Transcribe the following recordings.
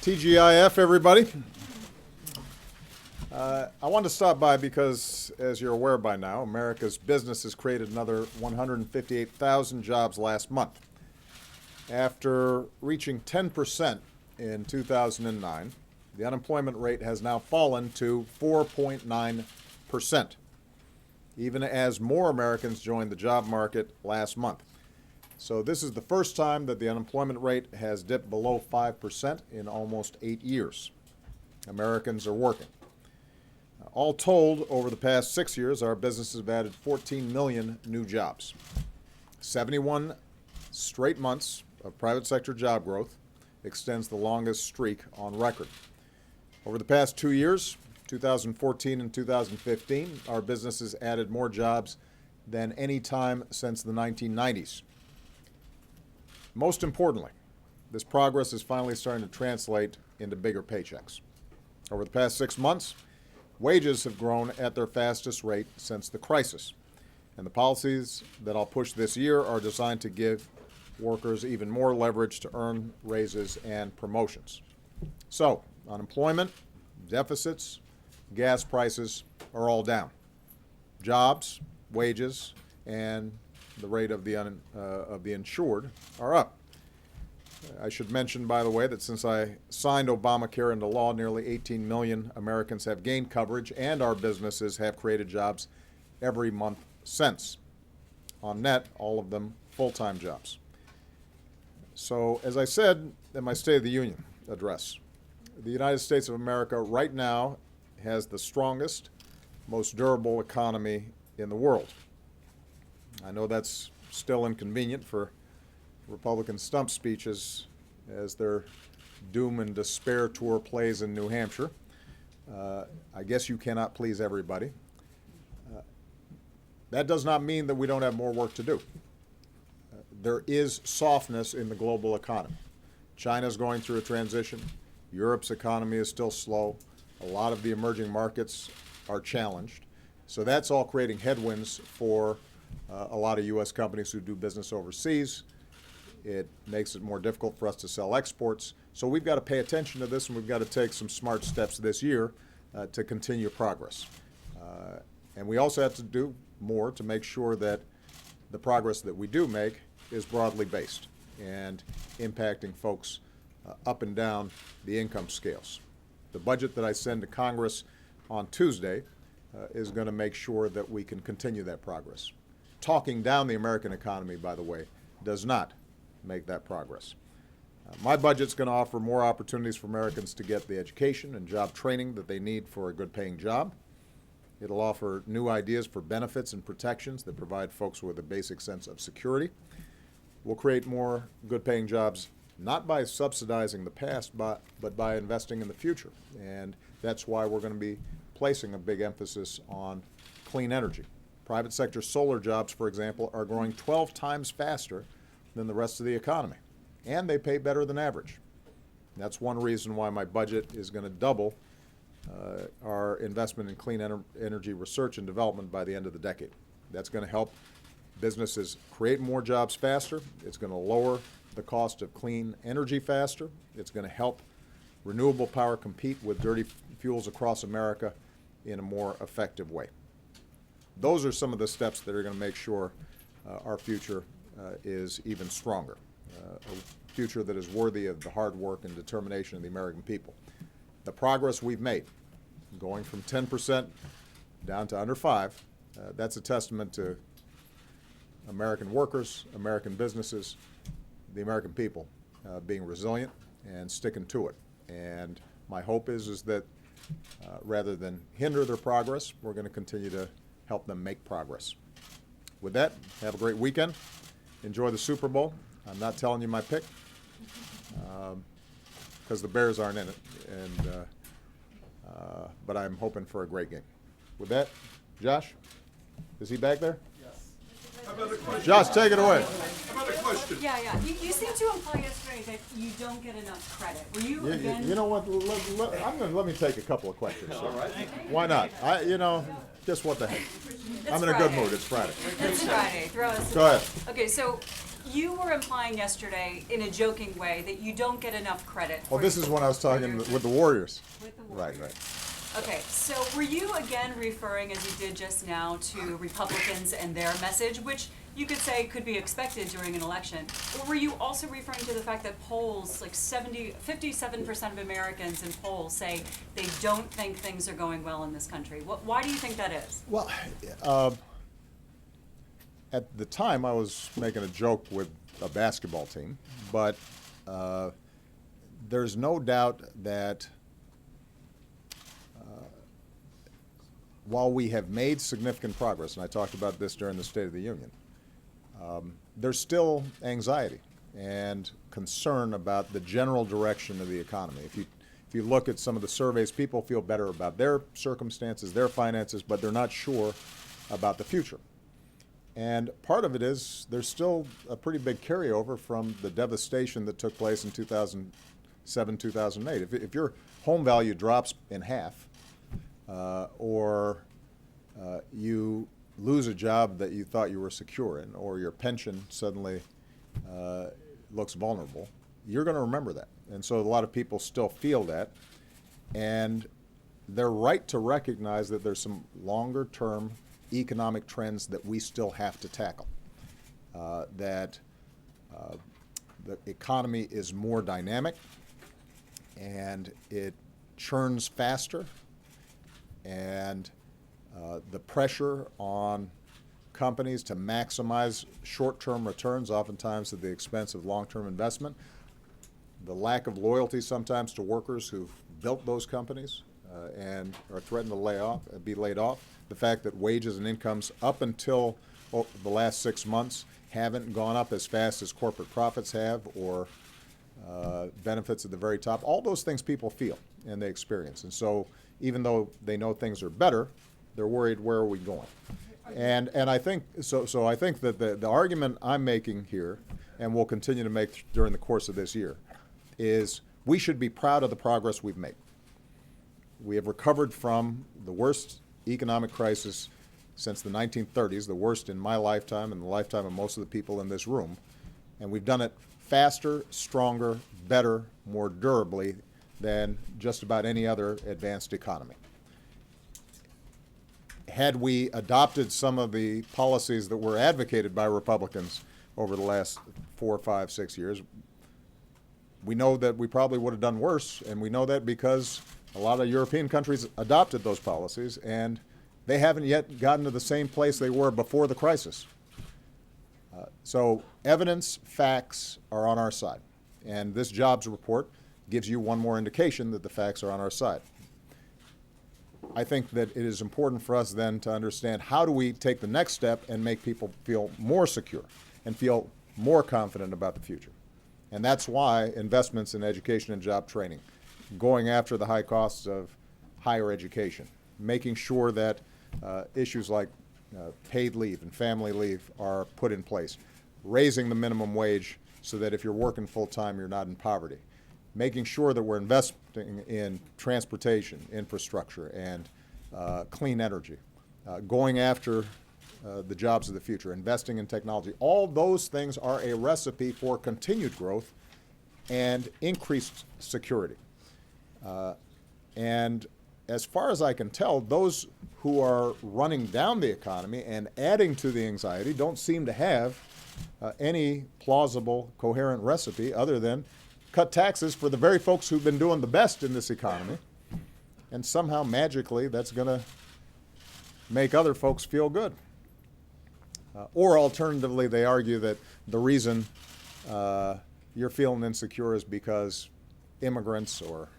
TGIF, everybody. I wanted to stop by because, as you're aware by now, America's businesses created another 158,000 jobs last month. After reaching 10% in 2009, the unemployment rate has now fallen to 4.9%, even as more Americans joined the job market last month. So this is the first time that the unemployment rate has dipped below 5% in almost 8 years. Americans are working. All told, over the past 6 years, our businesses have added 14 million new jobs. 71 straight months of private sector job growth extends the longest streak on record. Over the past 2 years, 2014 and 2015, our businesses added more jobs than any time since the 1990s. Most importantly, this progress is finally starting to translate into bigger paychecks. Over the past 6 months, wages have grown at their fastest rate since the crisis, and the policies that I'll push this year are designed to give workers even more leverage to earn raises and promotions. So, unemployment, deficits, gas prices are all down. Jobs, wages, and the rate of the insured are up. I should mention, by the way, that since I signed Obamacare into law, nearly 18 million Americans have gained coverage, and our businesses have created jobs every month since. On net, all of them full-time jobs. So, as I said in my State of the Union address, the United States of America right now has the strongest, most durable economy in the world. I know that's still inconvenient for Republican stump speeches as their doom and despair tour plays in New Hampshire. I guess you cannot please everybody. That does not mean that we don't have more work to do. There is softness in the global economy. China's going through a transition. Europe's economy is still slow. A lot of the emerging markets are challenged. So that's all creating headwinds for a lot of U.S. companies who do business overseas. It makes it more difficult for us to sell exports. So we've got to pay attention to this, and we've got to take some smart steps this year to continue progress. And we also have to do more to make sure that the progress that we do make is broadly based and impacting folks up and down the income scales. The budget that I send to Congress on Tuesday is going to make sure that we can continue that progress. Talking down the American economy, by the way, does not make that progress. My budget's going to offer more opportunities for Americans to get the education and job training that they need for a good-paying job. It'll offer new ideas for benefits and protections that provide folks with a basic sense of security. We'll create more good-paying jobs not by subsidizing the past, but by investing in the future. And that's why we're going to be placing a big emphasis on clean energy. Private sector solar jobs, for example, are growing 12 times faster than the rest of the economy, and they pay better than average. That's one reason why my budget is going to double our investment in clean energy research and development by the end of the decade. That's going to help businesses create more jobs faster. It's going to lower the cost of clean energy faster. It's going to help renewable power compete with dirty fuels across America in a more effective way. Those are some of the steps that are going to make sure our future is even stronger, a future that is worthy of the hard work and determination of the American people. The progress we've made, going from 10% down to under 5%, that's a testament to American workers, American businesses, the American people being resilient and sticking to it. And my hope is that rather than hinder their progress, we're going to continue to help them make progress. With that, have a great weekend. Enjoy the Super Bowl. I'm not telling you my pick because the Bears aren't in it, but I'm hoping for a great game. With that, Josh, is he back there? How about a question? Josh, take it away. How about a question? Yeah. You seemed to imply yesterday that you don't get enough credit. Were you again? You know what? Let me take a couple of questions. All right. Why not? Just what the heck? It's I'm in a good Friday. mood. It's Friday. It's Friday. Throw us. Go ahead. Okay, so you were implying yesterday in a joking way that you don't get enough credit. Oh, this is when I was talking with the Warriors. With the Right, right. Okay, so were you again referring, as you did just now, to Republicans and their message, which you could say could be expected during an election? Or were you also referring to the fact that polls, like 57% of Americans in polls say they don't think things are going well in this country? Why do you think that is? Well, at the time, I was making a joke with a basketball team, but there's no doubt that while we have made significant progress, and I talked about this during the State of the Union, there's still anxiety and concern about the general direction of the economy. If you look at some of the surveys, people feel better about their circumstances, their finances, but they're not sure about the future. And part of it is there's still a pretty big carryover from the devastation that took place in 2007, 2008. If your home value drops in half, or you lose a job that you thought you were secure in, or your pension suddenly looks vulnerable, you're going to remember that. And so a lot of people still feel that, and they're right to recognize that there's some longer-term economic trends that we still have to tackle, that the economy is more dynamic, and it churns faster, and the pressure on companies to maximize short-term returns, oftentimes at the expense of long-term investment, the lack of loyalty sometimes to workers who've built those companies and are threatened to be laid off, the fact that wages and incomes up until the last 6 months haven't gone up as fast as corporate profits have, or benefits at the very top. All those things people feel and they experience. And so even though they know things are better, they're worried, where are we going? And I think so I think that the argument I'm making here, and will continue to make during the course of this year, is we should be proud of the progress we've made. We have recovered from the worst economic crisis since the 1930s, the worst in my lifetime and the lifetime of most of the people in this room, and we've done it faster, stronger, better, more durably than just about any other advanced economy. Had we adopted some of the policies that were advocated by Republicans over the last 4, 5, 6 years, we know that we probably would have done worse, and we know that because a lot of European countries adopted those policies, and they haven't yet gotten to the same place they were before the crisis. So evidence, facts are on our side, and this jobs report gives you one more indication that the facts are on our side. I think that it is important for us then to understand, how do we take the next step and make people feel more secure and feel more confident about the future. And that's why investments in education and job training, going after the high costs of higher education, making sure that issues like paid leave and family leave are put in place, raising the minimum wage so that if you're working full-time, you're not in poverty, making sure that we're investing in transportation, infrastructure, and clean energy, going after the jobs of the future, investing in technology. All those things are a recipe for continued growth and increased security. And as far as I can tell, those who are running down the economy and adding to the anxiety don't seem to have any plausible, coherent recipe other than cut taxes for the very folks who've been doing the best in this economy, and somehow magically that's going to make other folks feel good. Or alternatively, they argue that the reason you're feeling insecure is because immigrants or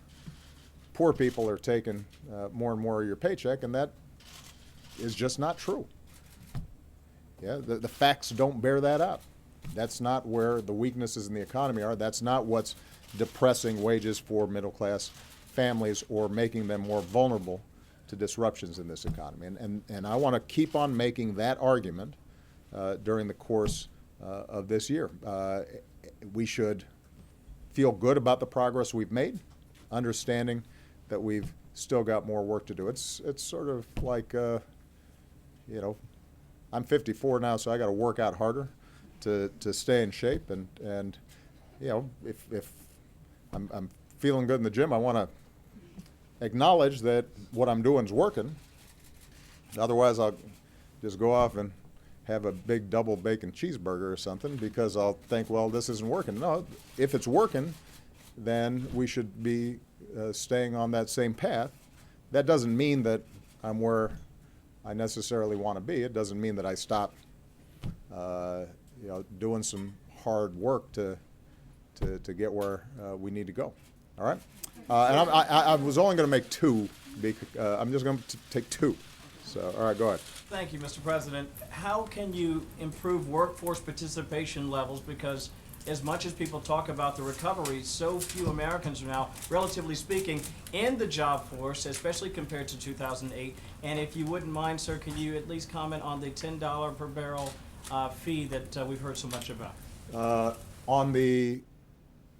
poor people are taking more and more of your paycheck, and that is just not true. Yeah, the facts don't bear that out. That's not where the weaknesses in the economy are. That's not what's depressing wages for middle-class families or making them more vulnerable to disruptions in this economy. And I want to keep on making that argument during the course of this year. We should feel good about the progress we've made, understanding that we've still got more work to do. It's sort of like, I'm 54 now, so I got to work out harder. to stay in shape, and you know, if I'm feeling good in the gym, I want to acknowledge that what I'm doing is working. Otherwise, I'll just go off and have a big double bacon cheeseburger or something because I'll think, well, this isn't working. No, if it's working, then we should be staying on that same path. That doesn't mean that I'm where I necessarily want to be. It doesn't mean that I stop, doing some hard work to get where we need to go. All right. And I was only going to make two. I'm just going to take two. So, all right, go ahead. Thank you, Mr. President. How can you improve workforce participation levels? Because as much as people talk about the recovery, so few Americans are now, relatively speaking, in the job force, especially compared to 2008. And if you wouldn't mind, sir, can you at least comment on the $10 per barrel fee that we've heard so much about? On the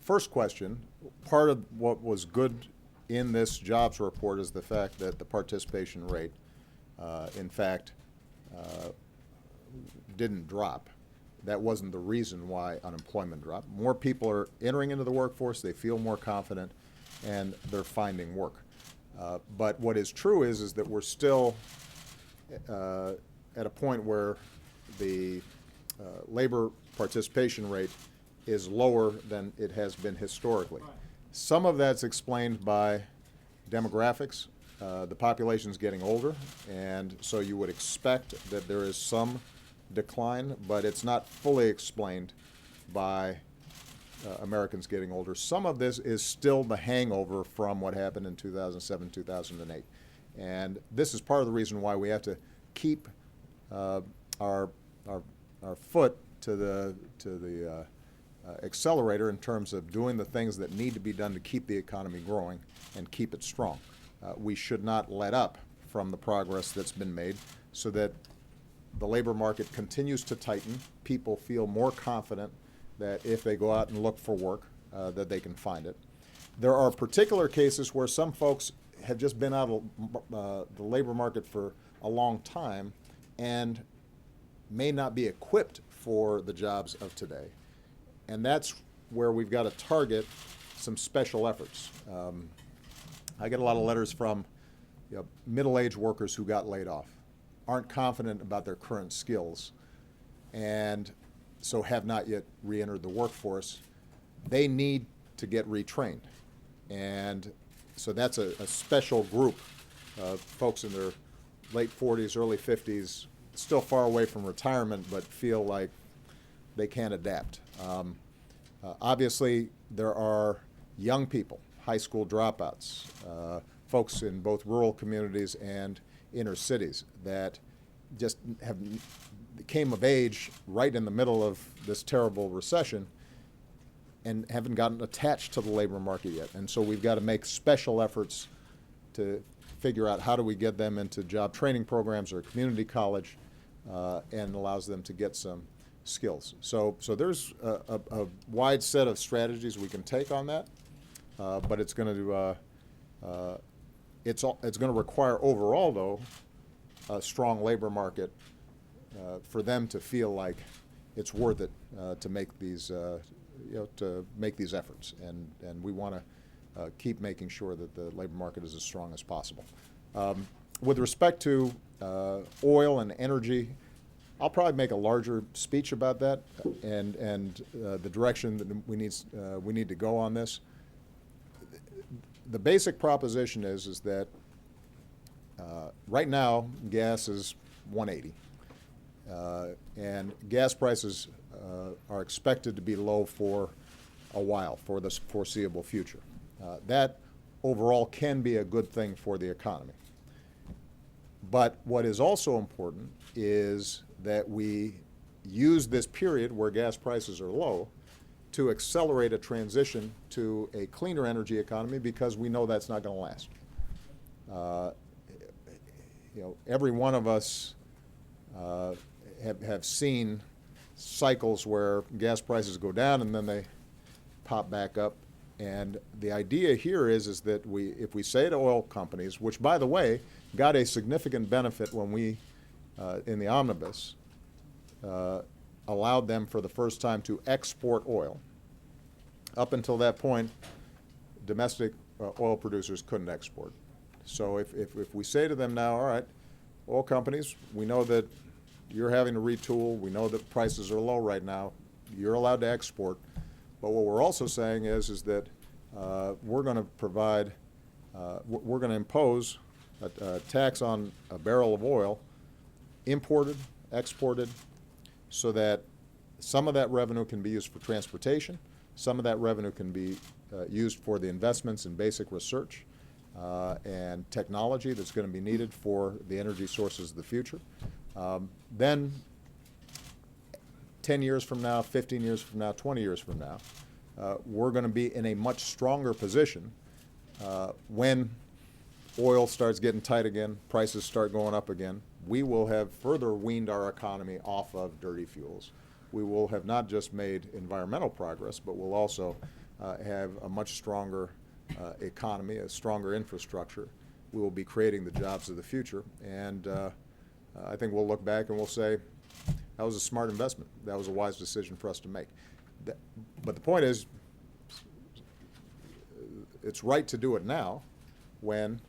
first question, part of what was good in this jobs report is the fact that the participation rate, in fact, didn't drop. That wasn't the reason why unemployment dropped. More people are entering into the workforce, they feel more confident, and they're finding work. But what is true is that we're still at a point where the labor participation rate is lower than it has been historically. Some of that's explained by demographics. The population's getting older, and so you would expect that there is some decline, but it's not fully explained by Americans getting older. Some of this is still the hangover from what happened in 2007, 2008. And this is part of the reason why we have to keep our foot to the accelerator in terms of doing the things that need to be done to keep the economy growing and keep it strong. We should not let up from the progress that's been made so that the labor market continues to tighten. People feel more confident that if they go out and look for work, that they can find it. There are particular cases where some folks have just been out of the labor market for a long time and may not be equipped for the jobs of today. And that's where we've got to target some special efforts. I get a lot of letters from middle-aged workers who got laid off, aren't confident about their current skills, and so have not yet re-entered the workforce. They need to get retrained. And so that's a special group of folks in their late 40s, early 50s, still far away from retirement, but feel like they can adapt. Obviously, there are young people, high school dropouts, folks in both rural communities and inner cities that just came of age right in the middle of this terrible recession and haven't gotten attached to the labor market yet. And so we've got to make special efforts to figure out how do we get them into job training programs or community college and allows them to get some skills. So there's a wide set of strategies we can take on that, but it's going to it's going to require overall, though, a strong labor market for them to feel like it's worth it to make these efforts, and we want to keep making sure that the labor market is as strong as possible. With respect to oil and energy, I'll probably make a larger speech about that and the direction that we need to go on this. The basic proposition is that right now gas is $1.80, and gas prices are expected to be low for a while, for the foreseeable future. That overall can be a good thing for the economy. But what is also important is that we use this period where gas prices are low to accelerate a transition to a cleaner energy economy, because we know that's not going to last. Every one of us have seen cycles where gas prices go down and then they pop back up. And the idea here is that if we say to oil companies, which, by the way, got a significant benefit when we, in the omnibus, allowed them for the first time to export oil. Up until that point, domestic oil producers couldn't export. So if we say to them now, all right, oil companies, we know that you're having to retool, we know that prices are low right now, you're allowed to export, but what we're also saying is that we're going to provide, we're going to impose a tax on a barrel of oil, imported, exported, so that some of that revenue can be used for transportation, some of that revenue can be used for the investments in basic research and technology that's going to be needed for the energy sources of the future. Then 10 years from now, 15 years from now, 20 years from now, we're going to be in a much stronger position when oil starts getting tight again, prices start going up again. We will have further weaned our economy off of dirty fuels. We will have not just made environmental progress, but we'll also have a much stronger economy, a stronger infrastructure. We will be creating the jobs of the future, and I think we'll look back and we'll say, that was a smart investment. That was a wise decision for us to make. But the point is, it's right to do it now when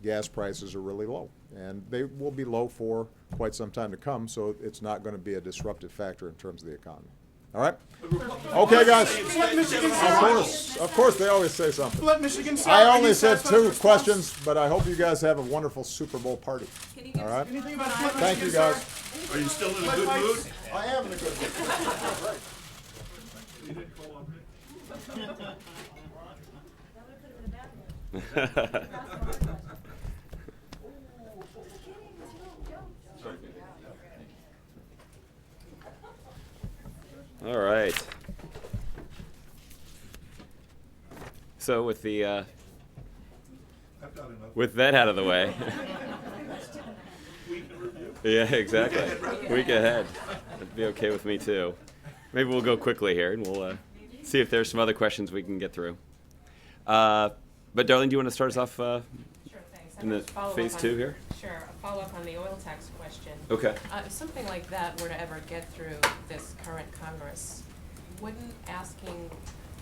gas prices are really low. And they will be low for quite some time to come, so it's not going to be a disruptive factor in terms of the economy. All right? Okay, guys. Let Michigan say Of course, they always say something. Let Michigan say I only said 2 questions, but I hope you guys have a wonderful Super Bowl party. Can you give All us right? Anything about Flint, Thank you, Michigan, guys. sir? Are you still in a good mood? I am in a good mood. All right. So with the I've got enough. with that out of the way. Yeah, exactly. Week ahead. That'd be okay with me too. Maybe we'll go quickly here and we'll see if there's some other questions we can get through. But Darlene, do you want to start us off Sure, thanks. in the phase 2 here? Sure, a follow-up on the oil tax question. Okay. If something like that were to ever get through this current Congress, wouldn't asking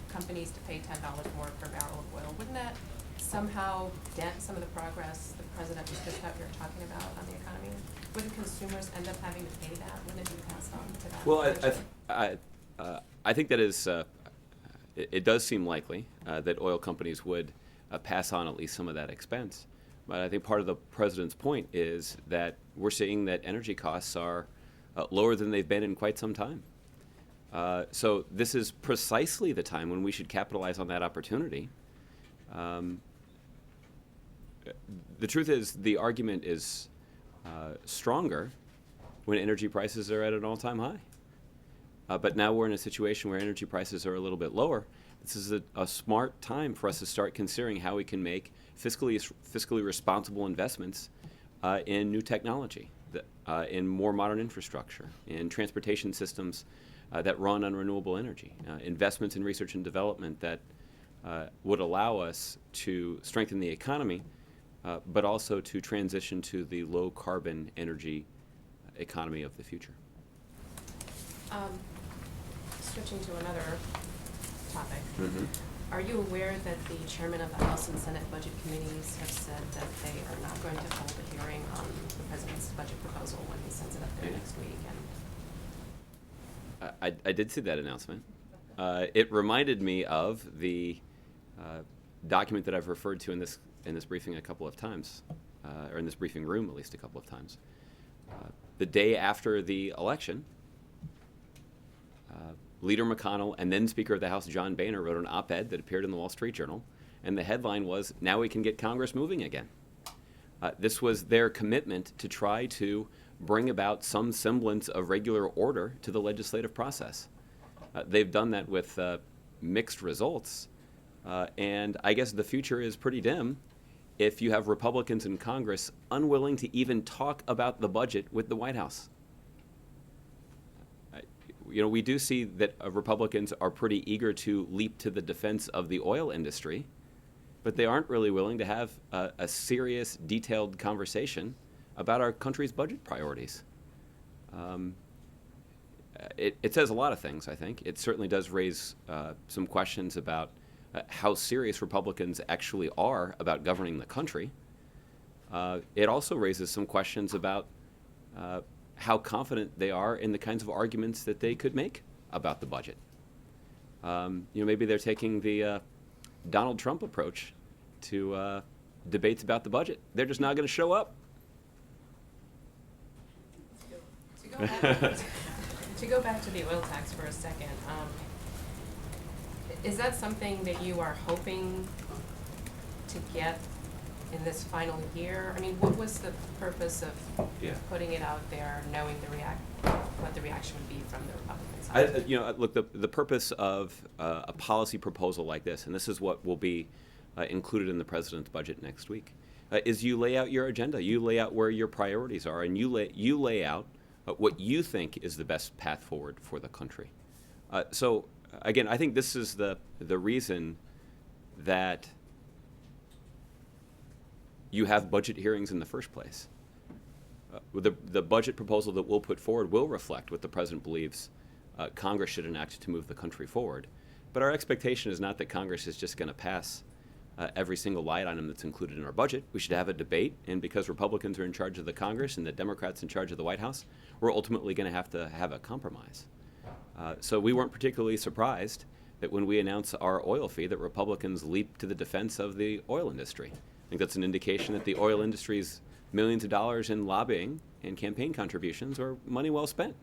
companies to pay $10 more per barrel of oil, wouldn't that somehow dent some of the progress the president was just out here talking about on the economy? Wouldn't consumers end up having to pay that? Wouldn't it be passed on to that? Well, eventually? I think that is, it does seem likely that oil companies would pass on at least some of that expense. But I think part of the president's point is that we're seeing that energy costs are lower than they've been in quite some time. So this is precisely the time when we should capitalize on that opportunity. The truth is, the argument is stronger when energy prices are at an all-time high. But now we're in a situation where energy prices are a little bit lower. This is a smart time for us to start considering how we can make fiscally responsible investments in new technology, in more modern infrastructure, in transportation systems that run on renewable energy, investments in research and development that would allow us to strengthen the economy, but also to transition to the low-carbon energy economy of the future. Switching to another topic. Are you aware that the chairman of the House and Senate Budget Committees have said that they are not going to hold a hearing on the president's budget proposal when he sends it up there next week? And I did see that announcement. It reminded me of the document that I've referred to in this briefing a couple of times, or in this briefing room at least a couple of times. The day after the election, Leader McConnell and then Speaker of the House John Boehner wrote an op-ed that appeared in the Wall Street Journal, and the headline was, "Now we can get Congress moving again." This was their commitment to try to bring about some semblance of regular order to the legislative process. They've done that with mixed results, and I guess the future is pretty dim if you have Republicans in Congress unwilling to even talk about the budget with the White House. We do see that Republicans are pretty eager to leap to the defense of the oil industry, but they aren't really willing to have a serious, detailed conversation about our country's budget priorities. it says a lot of things, I think. It certainly does raise some questions about how serious Republicans actually are about governing the country. It also raises some questions about how confident they are in the kinds of arguments that they could make about the budget. Maybe they're taking the Donald Trump approach to debates about the budget. They're just not going to show up. To go back to the oil tax for a second, is that something that you are hoping to get in this final year? I mean, what was the purpose of putting it out there, knowing what the reaction would be from the Republican side? Look, the purpose of a policy proposal like this, and this is what will be included in the president's budget next week, is you lay out your agenda, you lay out where your priorities are, and you lay out what you think is the best path forward for the country. So again, I think this is the reason that you have budget hearings in the first place. The budget proposal that we'll put forward will reflect what the president believes Congress should enact to move the country forward. But our expectation is not that Congress is just going to pass every single line item that's included in our budget. We should have a debate, and because Republicans are in charge of the Congress and the Democrats in charge of the White House, we're ultimately going to have a compromise. So we weren't particularly surprised that when we announced our oil fee that Republicans leaped to the defense of the oil industry. I think that's an indication that the oil industry's millions of dollars in lobbying and campaign contributions are money well spent.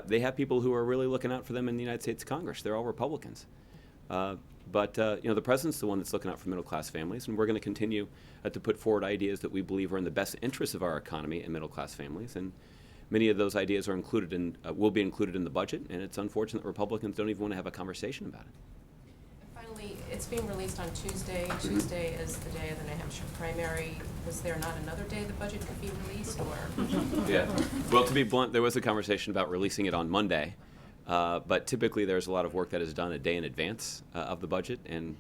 They have people who are really looking out for them in the United States Congress. They're all Republicans. But the president's the one that's looking out for middle-class families, and we're going to continue to put forward ideas that we believe are in the best interests of our economy and middle-class families. And many of those ideas are included in, will be included in the budget, and it's unfortunate that Republicans don't even want to have a conversation about it. Finally, it's being released on Tuesday. Tuesday is the day of the New Hampshire primary. Was there not another day the budget could be released, or? Yeah. Well, to be blunt, there was a conversation about releasing it on Monday. But typically there's a lot of work that is done a day in advance of the budget, and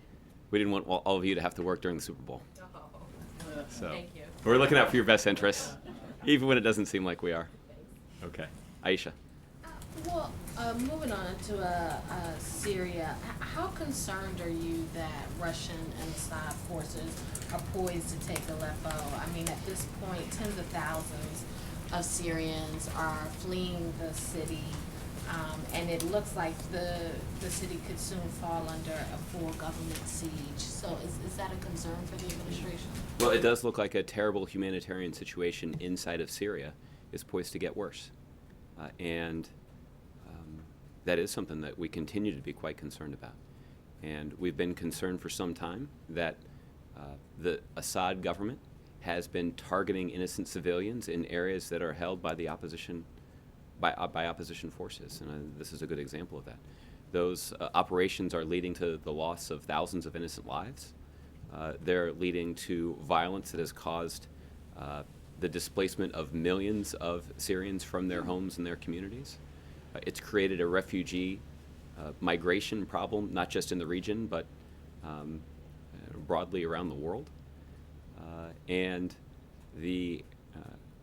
we didn't want all of you to have to work during the Super Bowl. So Thank you. we're looking out for your best interests, even when it doesn't seem like we are. Okay. Aisha. Well, moving on to Syria, how concerned are you that Russian and Assad forces are poised to take Aleppo? I mean, at this point, tens of thousands of Syrians are fleeing the city. And it looks like the city could soon fall under a full government siege. So is that a concern for the administration? Well, it does look like a terrible humanitarian situation inside of Syria is poised to get worse. And that is something that we continue to be quite concerned about. And we've been concerned for some time that the Assad government has been targeting innocent civilians in areas that are held by the opposition by opposition forces, and this is a good example of that. Those operations are leading to the loss of thousands of innocent lives. They're leading to violence that has caused the displacement of millions of Syrians from their homes and their communities. It's created a refugee migration problem, not just in the region, but broadly around the world. And the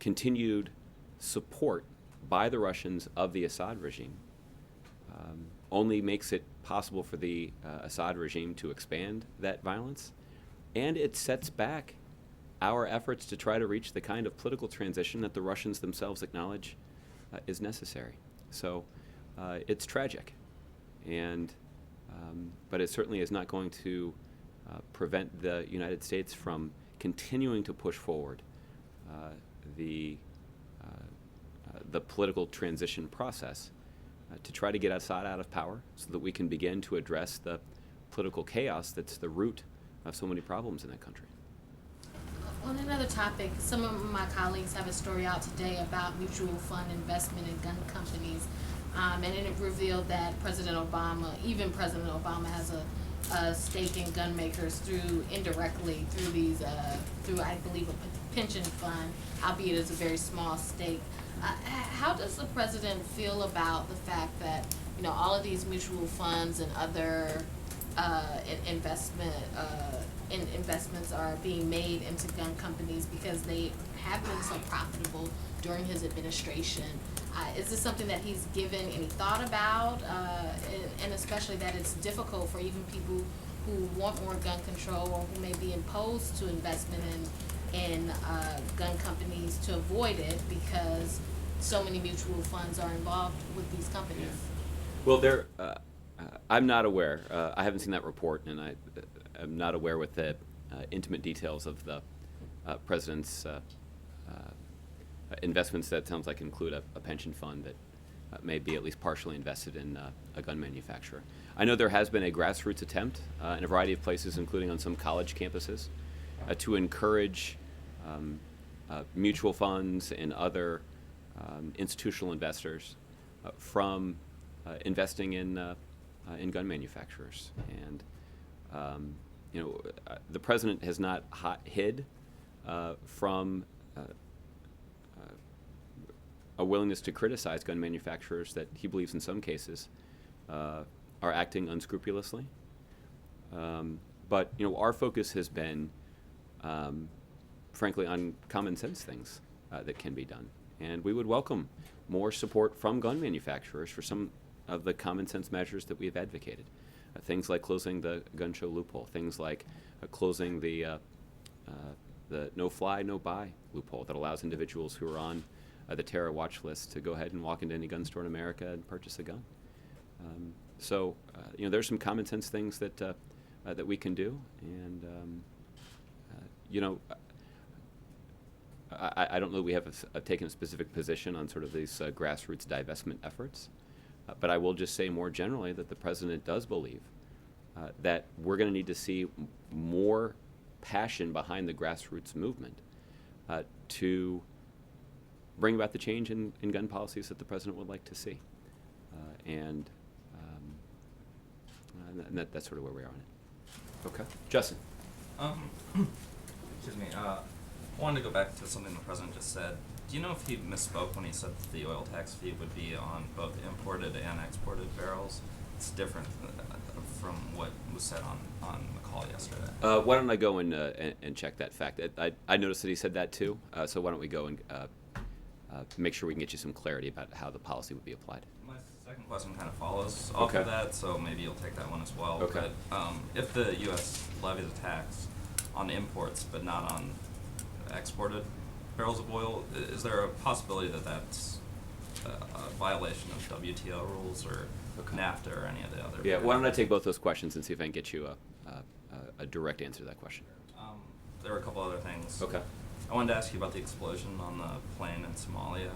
continued support by the Russians of the Assad regime only makes it possible for the Assad regime to expand that violence, and it sets back our efforts to try to reach the kind of political transition that the Russians themselves acknowledge is necessary. So it's tragic, and but it certainly is not going to prevent the United States from continuing to push forward the political transition process to try to get Assad out of power so that we can begin to address the political chaos that's the root of so many problems in that country. On another topic, some of my colleagues have a story out today about mutual fund investment in gun companies, and it revealed that President Obama has a stake in gun makers indirectly through these, through I believe a pension fund, albeit it's a very small stake. How does the president feel about the fact that all of these mutual funds and other investments are being made into gun companies because they have been so profitable during his administration? Is this something that he's given any thought about? And especially that it's difficult for even people who want more gun control or who may be opposed to investment in gun companies to avoid it because so many mutual funds are involved with these companies. Well, I'm not aware. I haven't seen that report, and I am not aware with the intimate details of the president's investments that sounds like include a pension fund that may be at least partially invested in a gun manufacturer. I know there has been a grassroots attempt in a variety of places, including on some college campuses, to encourage mutual funds and other institutional investors from investing in gun manufacturers. And the president has not hid from a willingness to criticize gun manufacturers that he believes in some cases are acting unscrupulously. But our focus has been, frankly, on common sense things that can be done. And we would welcome more support from gun manufacturers for some of the common sense measures that we have advocated. Things like closing the gun show loophole, things like closing the no-fly, no-buy loophole that allows individuals who are on the terror watch list to go ahead and walk into any gun store in America and purchase a gun. So there's some common sense things that that we can do, and I don't know that we have taken a specific position on sort of these grassroots divestment efforts, but I will just say more generally that the president does believe that we're going to need to see more passion behind the grassroots movement to bring about the change in gun policies that the president would like to see. And that's sort of where we are on it. Okay. Justin. Excuse me. I wanted to go back to something the president just said. Do you know if he misspoke when he said that the oil tax fee would be on both imported and exported barrels? It's different from what was said on the call yesterday. Why don't I go and check that fact? I noticed that he said that too. So why don't we go and make sure we can get you some clarity about how the policy would be applied. My second question kind of follows off of that, so maybe you'll take that one as well. Okay. But if the U.S. levies a tax on imports but not on exported barrels of oil, is there a possibility that that's a violation of WTO rules or NAFTA or any of the other? Yeah, why don't I take both those questions and see if I can get you a direct answer to that question. There were a couple other things. Okay. I wanted to ask you about the explosion on the plane in Somalia.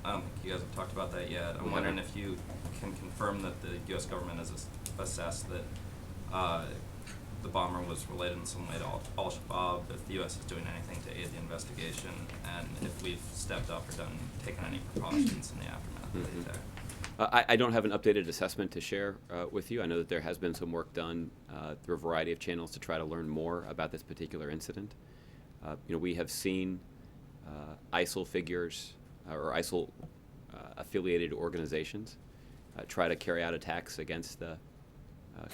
I don't think you guys have talked about that yet. I'm wondering if you can confirm that the U.S. government has assessed that the bomber was related in some way to Al-Shabaab, if the U.S. is doing anything to aid the investigation, and if we've stepped up or taken any precautions in the aftermath of the attack. I don't have an updated assessment to share with you. I know that there has been some work done through a variety of channels to try to learn more about this particular incident. We have seen ISIL figures or ISIL affiliated organizations try to carry out attacks against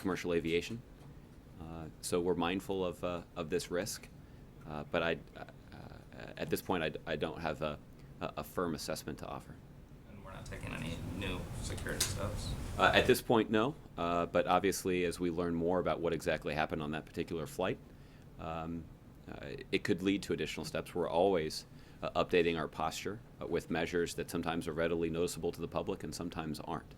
commercial aviation. So we're mindful of this risk, but at this point I don't have a firm assessment to offer. And we're not taking any new security steps? At this point, no. But obviously, as we learn more about what exactly happened on that particular flight, it could lead to additional steps. We're always updating our posture with measures that sometimes are readily noticeable to the public and sometimes aren't.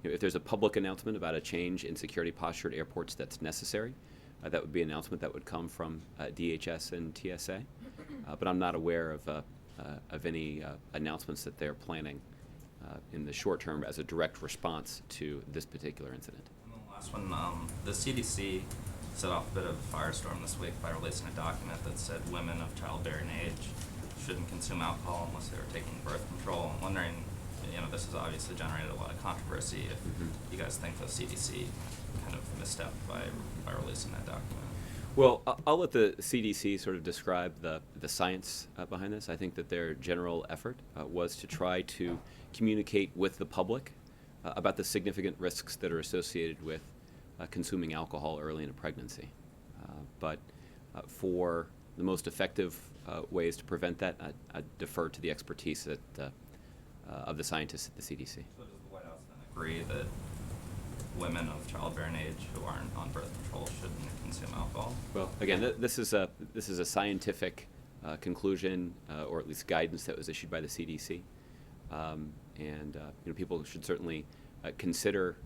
If there's a public announcement about a change in security posture at airports that's necessary, that would be an announcement that would come from DHS and TSA. But I'm not aware of any announcements that they're planning in the short term as a direct response to this particular incident. And the last one, the CDC set off a bit of a firestorm this week by releasing a document that said women of childbearing age shouldn't consume alcohol unless they were taking birth control. I'm wondering, this has obviously generated a lot of controversy, if you guys think the CDC kind of misstepped by releasing that document. Well, I'll let the CDC sort of describe the science behind this. I think that their general effort was to try to communicate with the public about the significant risks that are associated with consuming alcohol early in a pregnancy. But for the most effective ways to prevent that, I defer to the expertise of the scientists at the CDC. So does the White House then agree that women of childbearing age who aren't on birth control shouldn't consume alcohol? Well, again, this is a scientific conclusion, or at least guidance that was issued by the CDC, and people should certainly consider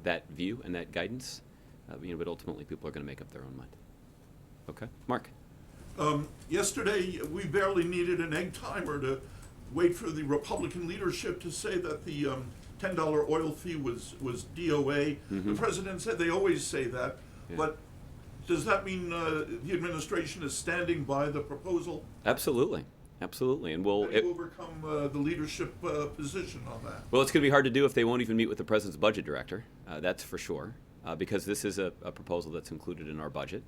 that view and that guidance. But ultimately, people are going to make up their own mind. Okay, Mark. Yesterday, we barely needed an egg timer to wait for the Republican leadership to say that the $10 oil fee was DOA. The president said they always say that, but does that mean the administration is standing by the proposal? Absolutely, absolutely, and we'll. How do you overcome the leadership position on that? Well, it's going to be hard to do if they won't even meet with the president's budget director. That's for sure, because this is a proposal that's included in our budget.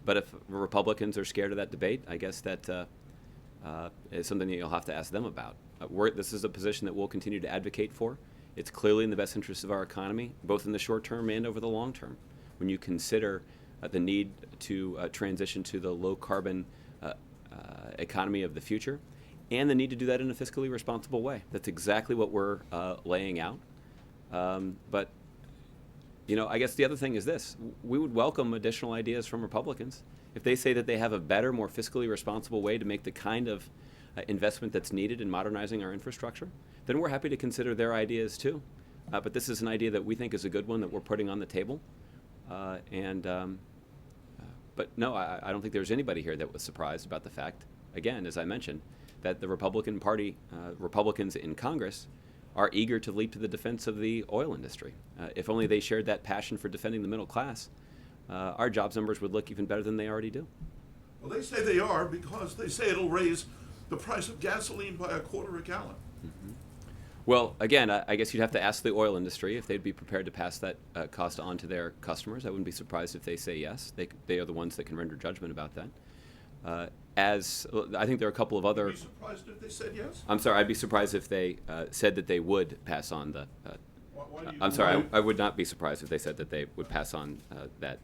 But if Republicans are scared of that debate, I guess that is something that you'll have to ask them about. This is a position that we'll continue to advocate for. It's clearly in the best interest of our economy, both in the short term and over the long term. When you consider the need to transition to the low carbon economy of the future, and the need to do that in a fiscally responsible way. That's exactly what we're laying out. But I guess the other thing is this. We would welcome additional ideas from Republicans. If they say that they have a better, more fiscally responsible way to make the kind of investment that's needed in modernizing our infrastructure, then we're happy to consider their ideas too. But this is an idea that we think is a good one that we're putting on the table. But no, I don't think there's anybody here that was surprised about the fact, again, as I mentioned, that the Republican Party, Republicans in Congress, are eager to leap to the defense of the oil industry. If only they shared that passion for defending the middle class, our jobs numbers would look even better than they already do. Well, they say they are because they say it'll raise the price of gasoline by $0.25 a gallon. Well, again, I guess you'd have to ask the oil industry if they'd be prepared to pass that cost on to their customers. I wouldn't be surprised if they say yes. They are the ones that can render judgment about that. As I think there are a couple of other. Would you be surprised if they said yes? I'm sorry, I'd be surprised if they said that they would pass on the. Why do you- I'm sorry, I would not be surprised if they said that they would pass on that.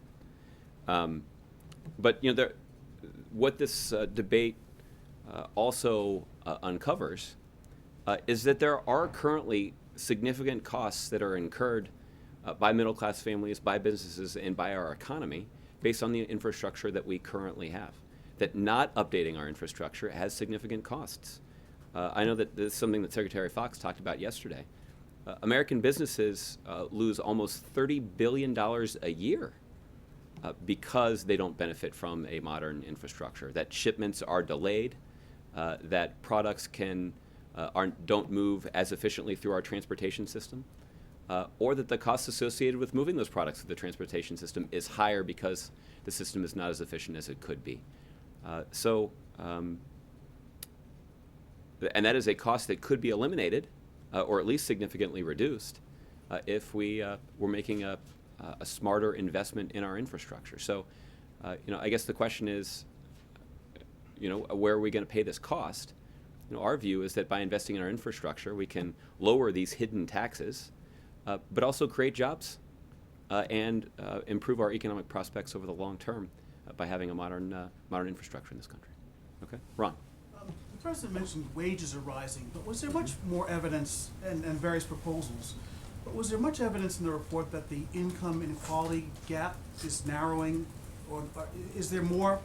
But what this debate also uncovers is that there are currently significant costs that are incurred by middle-class families, by businesses, and by our economy based on the infrastructure that we currently have. That not updating our infrastructure has significant costs. I know that this is something that Secretary Fox talked about yesterday. American businesses lose almost $30 billion a year because they don't benefit from a modern infrastructure. That shipments are delayed, that products don't move as efficiently through our transportation system, or that the costs associated with moving those products through the transportation system is higher because the system is not as efficient as it could be. And that is a cost that could be eliminated, or at least significantly reduced, if we were making a smarter investment in our infrastructure. So, I guess the question is, where are we going to pay this cost? Our view is that by investing in our infrastructure, we can lower these hidden taxes, but also create jobs and improve our economic prospects over the long term by having a modern infrastructure in this country. Okay, Ron. The President mentioned wages are rising, but was there much more evidence, and various proposals, but was there much evidence in the report that the income inequality gap is narrowing, or is there more?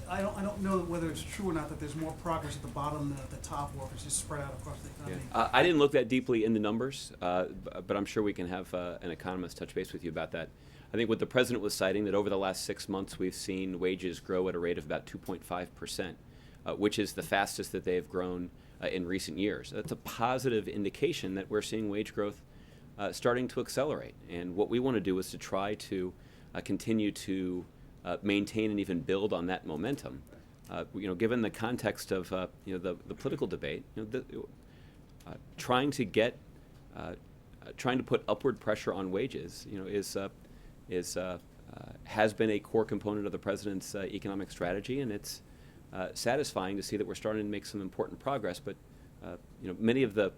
I don't know whether it's true or not that there's more progress at the bottom than at the top, or if it's just spread out across the economy. I didn't look that deeply in the numbers, but I'm sure we can have an economist touch base with you about that. I think what the President was citing, that over the last 6 months we've seen wages grow at a rate of about 2.5%, which is the fastest that they have grown in recent years. That's a positive indication that we're seeing wage growth starting to accelerate. And what we want to do is to try to continue to maintain and even build on that momentum. Given the context of the political debate, trying to put upward pressure on wages, has been a core component of the President's economic strategy, and it's satisfying to see that we're starting to make some important progress. But many of the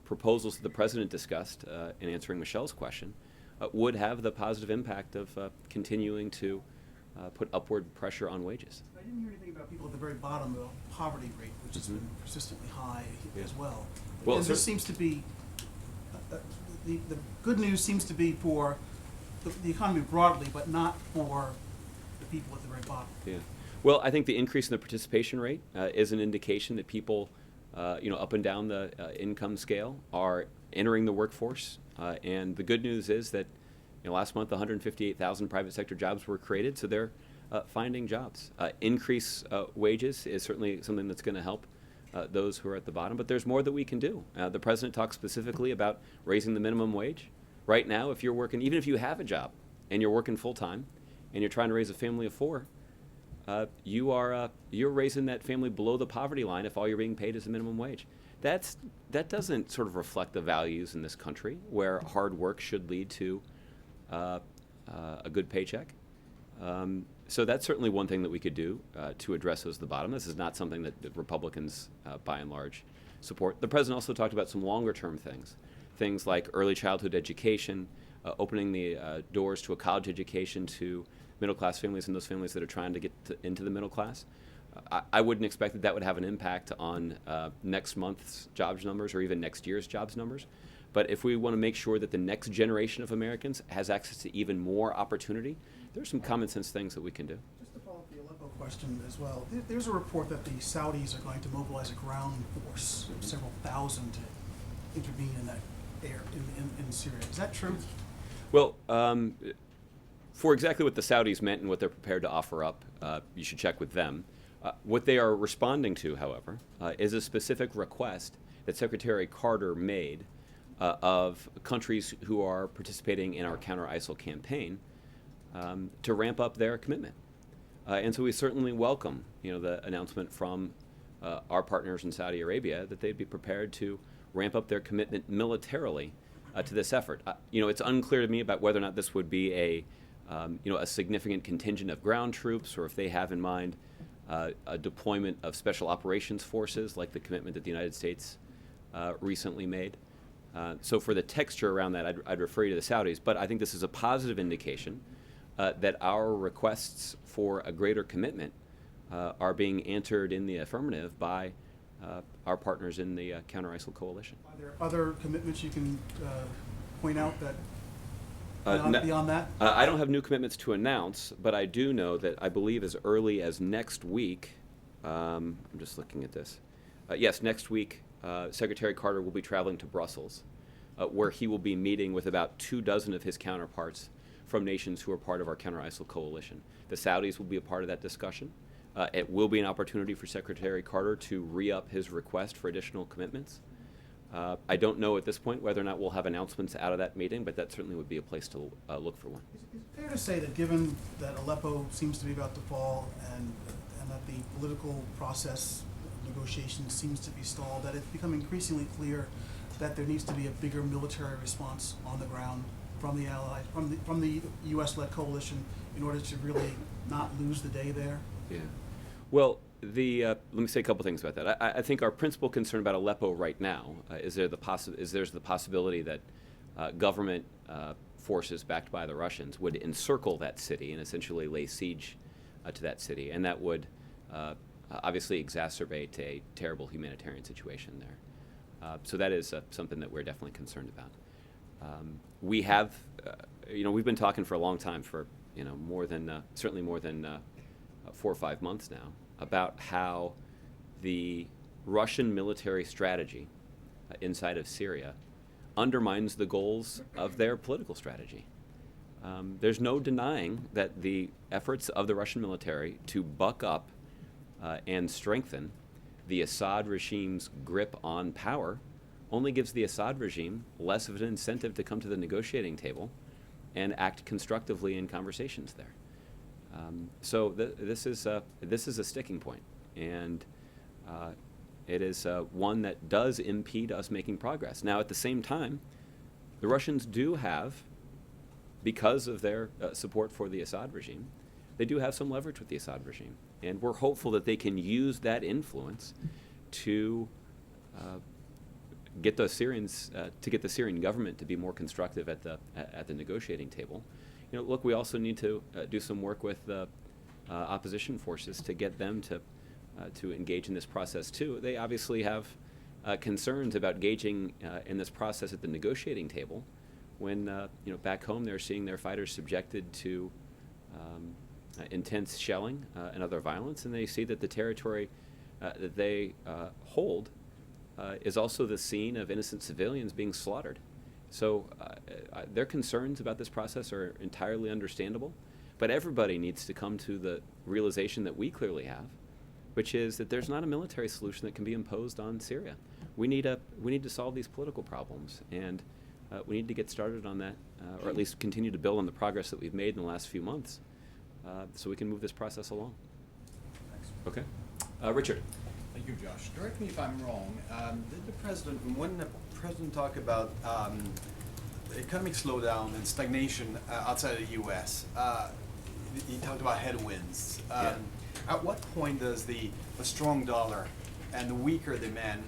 proposals that the President discussed in answering Michelle's question would have the positive impact of continuing to put upward pressure on wages. I didn't hear anything about people at the very bottom of the poverty rate, which has been persistently high as well. Well, And so- this seems to be, the good news seems to be for the economy broadly, but not for the people at the very bottom. Yeah. Well, I think the increase in the participation rate is an indication that people, up and down the income scale are entering the workforce. And the good news is that, last month 158,000 private sector jobs were created, so they're finding jobs. Increase wages is certainly something that's going to help those who are at the bottom, but there's more that we can do. The president talked specifically about raising the minimum wage. Right now, if you're working, even if you have a job and you're working full time and you're trying to raise a family of 4, you're raising that family below the poverty line if all you're being paid is the minimum wage. That doesn't sort of reflect the values in this country where hard work should lead to a good paycheck. So that's certainly one thing that we could do to address those at the bottom. This is not something that Republicans, by and large, support. The president also talked about some longer-term things like early childhood education, opening the doors to a college education to middle-class families and those families that are trying to get into the middle class. I wouldn't expect that would have an impact on next month's jobs numbers or even next year's jobs numbers. But if we want to make sure that the next generation of Americans has access to even more opportunity, there's some common sense things that we can do. Just to follow up the Aleppo question as well, there's a report that the Saudis are going to mobilize a ground force of several thousand to intervene in that in Syria. Is that true? Well, for exactly what the Saudis meant and what they're prepared to offer up, you should check with them. What they are responding to, however, is a specific request that Secretary Carter made of countries who are participating in our counter-ISIL campaign to ramp up their commitment. And so we certainly welcome, the announcement from our partners in Saudi Arabia that they'd be prepared to ramp up their commitment militarily to this effort. It's unclear to me about whether or not this would be a significant contingent of ground troops, or if they have in mind a deployment of special operations forces, like the commitment that the United States recently made. So for the texture around that, I'd refer you to the Saudis. But I think this is a positive indication that our requests for a greater commitment are being answered in the affirmative by our partners in the Counter-ISIL coalition. Are there other commitments you can point out that beyond that? I don't have new commitments to announce, but I do know that I believe as early as next week, I'm just looking at this. Yes, next week, Secretary Carter will be traveling to Brussels, where he will be meeting with about 24 of his counterparts from nations who are part of our Counter-ISIL coalition. The Saudis will be a part of that discussion. It will be an opportunity for Secretary Carter to re-up his request for additional commitments. I don't know at this point whether or not we'll have announcements out of that meeting, but that certainly would be a place to look for one. Is it fair to say that given that Aleppo seems to be about to fall and that the political process negotiations seems to be stalled, that it's become increasingly clear that there needs to be a bigger military response on the ground from the allies, from the U.S.-led coalition, in order to really not lose the day there? Yeah. Well, let me say a couple things about that. I think our principal concern about Aleppo right now is there's the possibility that government forces backed by the Russians would encircle that city and essentially lay siege to that city, and that would obviously exacerbate a terrible humanitarian situation there. So that is something that we're definitely concerned about. We have, we've been talking for a long time, for certainly more than 4 or 5 months now, about how the Russian military strategy inside of Syria undermines the goals of their political strategy. There's no denying that the efforts of the Russian military to buck up and strengthen the Assad regime's grip on power only gives the Assad regime less of an incentive to come to the negotiating table and act constructively in conversations there. So this is a sticking point, and it is one that does impede us making progress. Now, at the same time, the Russians do have, because of their support for the Assad regime, they do have some leverage with the Assad regime, and we're hopeful that they can use that influence to get the Syrian government to be more constructive at the negotiating table, look, we also need to do some work with the opposition forces to get them to engage in this process too. They obviously have concerns about engaging in this process at the negotiating table when back home they're seeing their fighters subjected to intense shelling and other violence, and they see that the territory that they hold is also the scene of innocent civilians being slaughtered. So their concerns about this process are entirely understandable, but everybody needs to come to the realization that we clearly have, which is that there's not a military solution that can be imposed on Syria. We need to solve these political problems, and we need to get started on that, or at least continue to build on the progress that we've made in the last few months, so we can move this process along. Okay, Richard. Thank you, Josh. Correct me if I'm wrong. When the president talked about economic slowdown and stagnation outside of the U.S., he talked about headwinds. At what point does the strong dollar and the weaker demand,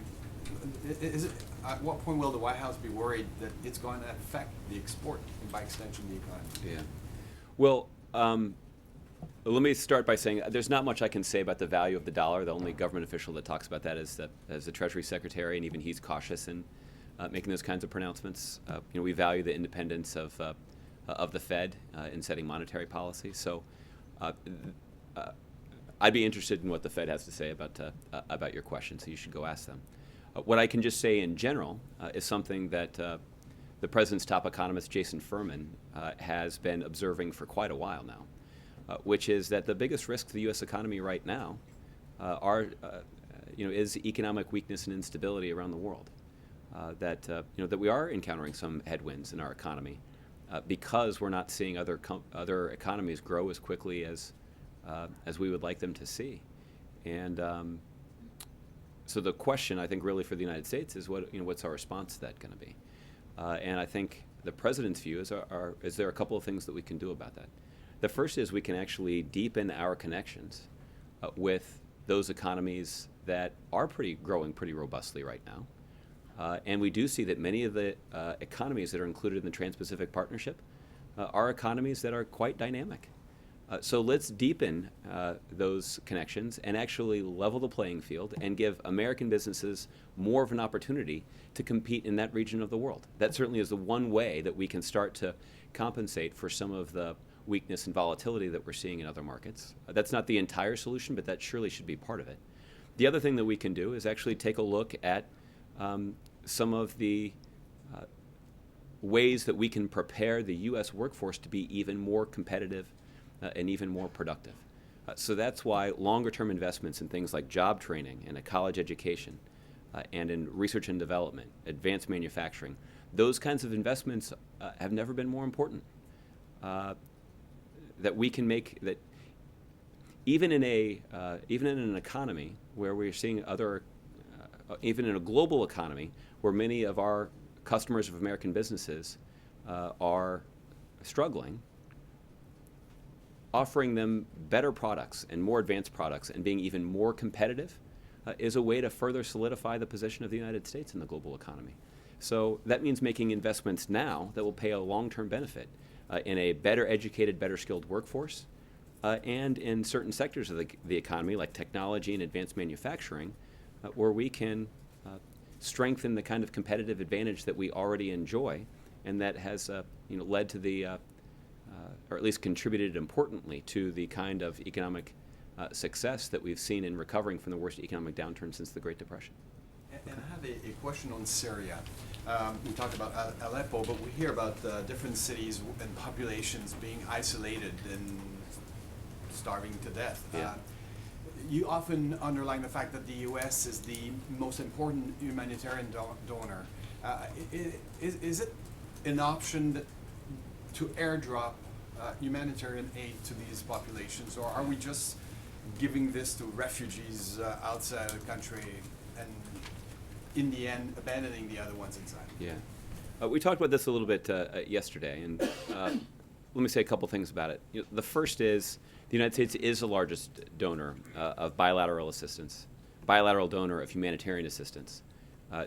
at what point will the White House be worried that it's going to affect the export and by extension the economy? Yeah. Well, let me start by saying there's not much I can say about the value of the dollar. The only government official that talks about that is the Treasury Secretary, and even he's cautious in making those kinds of pronouncements. We value the independence of the Fed in setting monetary policy. So I'd be interested in what the Fed has to say about your question, so you should go ask them. What I can just say in general is something that the President's top economist, Jason Furman, has been observing for quite a while now. Which is that the biggest risk to the U.S. economy right now is economic weakness and instability around the world. That we are encountering some headwinds in our economy because we're not seeing other economies grow as quickly as we would like them to see. And so the question, I think, really for the United States is what's our response to that going to be? And I think the President's view is there are a couple of things that we can do about that. The first is we can actually deepen our connections with those economies that are growing pretty robustly right now. And we do see that many of the economies that are included in the Trans-Pacific Partnership are economies that are quite dynamic. So let's deepen those connections and actually level the playing field and give American businesses more of an opportunity to compete in that region of the world. That certainly is the one way that we can start to compensate for some of the weakness and volatility that we're seeing in other markets. That's not the entire solution, but that surely should be part of it. The other thing that we can do is actually take a look at some of the ways that we can prepare the U.S. workforce to be even more competitive and even more productive. So that's why longer-term investments in things like job training and a college education and in research and development, advanced manufacturing, those kinds of investments have never been more important. That we can make that even in an economy where we're seeing even in a global economy where many of our customers of American businesses are struggling, offering them better products and more advanced products and being even more competitive is a way to further solidify the position of the United States in the global economy. So that means making investments now that will pay a long-term benefit in a better educated, better skilled workforce, and in certain sectors of the economy like technology and advanced manufacturing, where we can strengthen the kind of competitive advantage that we already enjoy, and that has led to the, or at least contributed importantly to the kind of economic success that we've seen in recovering from the worst economic downturn since the Great Depression. And I have a question on Syria. We talked about Aleppo, but we hear about different cities and populations being isolated and starving to death. Yeah. You often underline the fact that the U.S. is the most important humanitarian donor. Is it an option to airdrop humanitarian aid to these populations, or are we just giving this to refugees outside the country and in the end abandoning the other ones inside? Yeah. We talked about this a little bit yesterday, and let me say a couple things about it. The first is the United States is the largest donor of bilateral assistance, bilateral donor of humanitarian assistance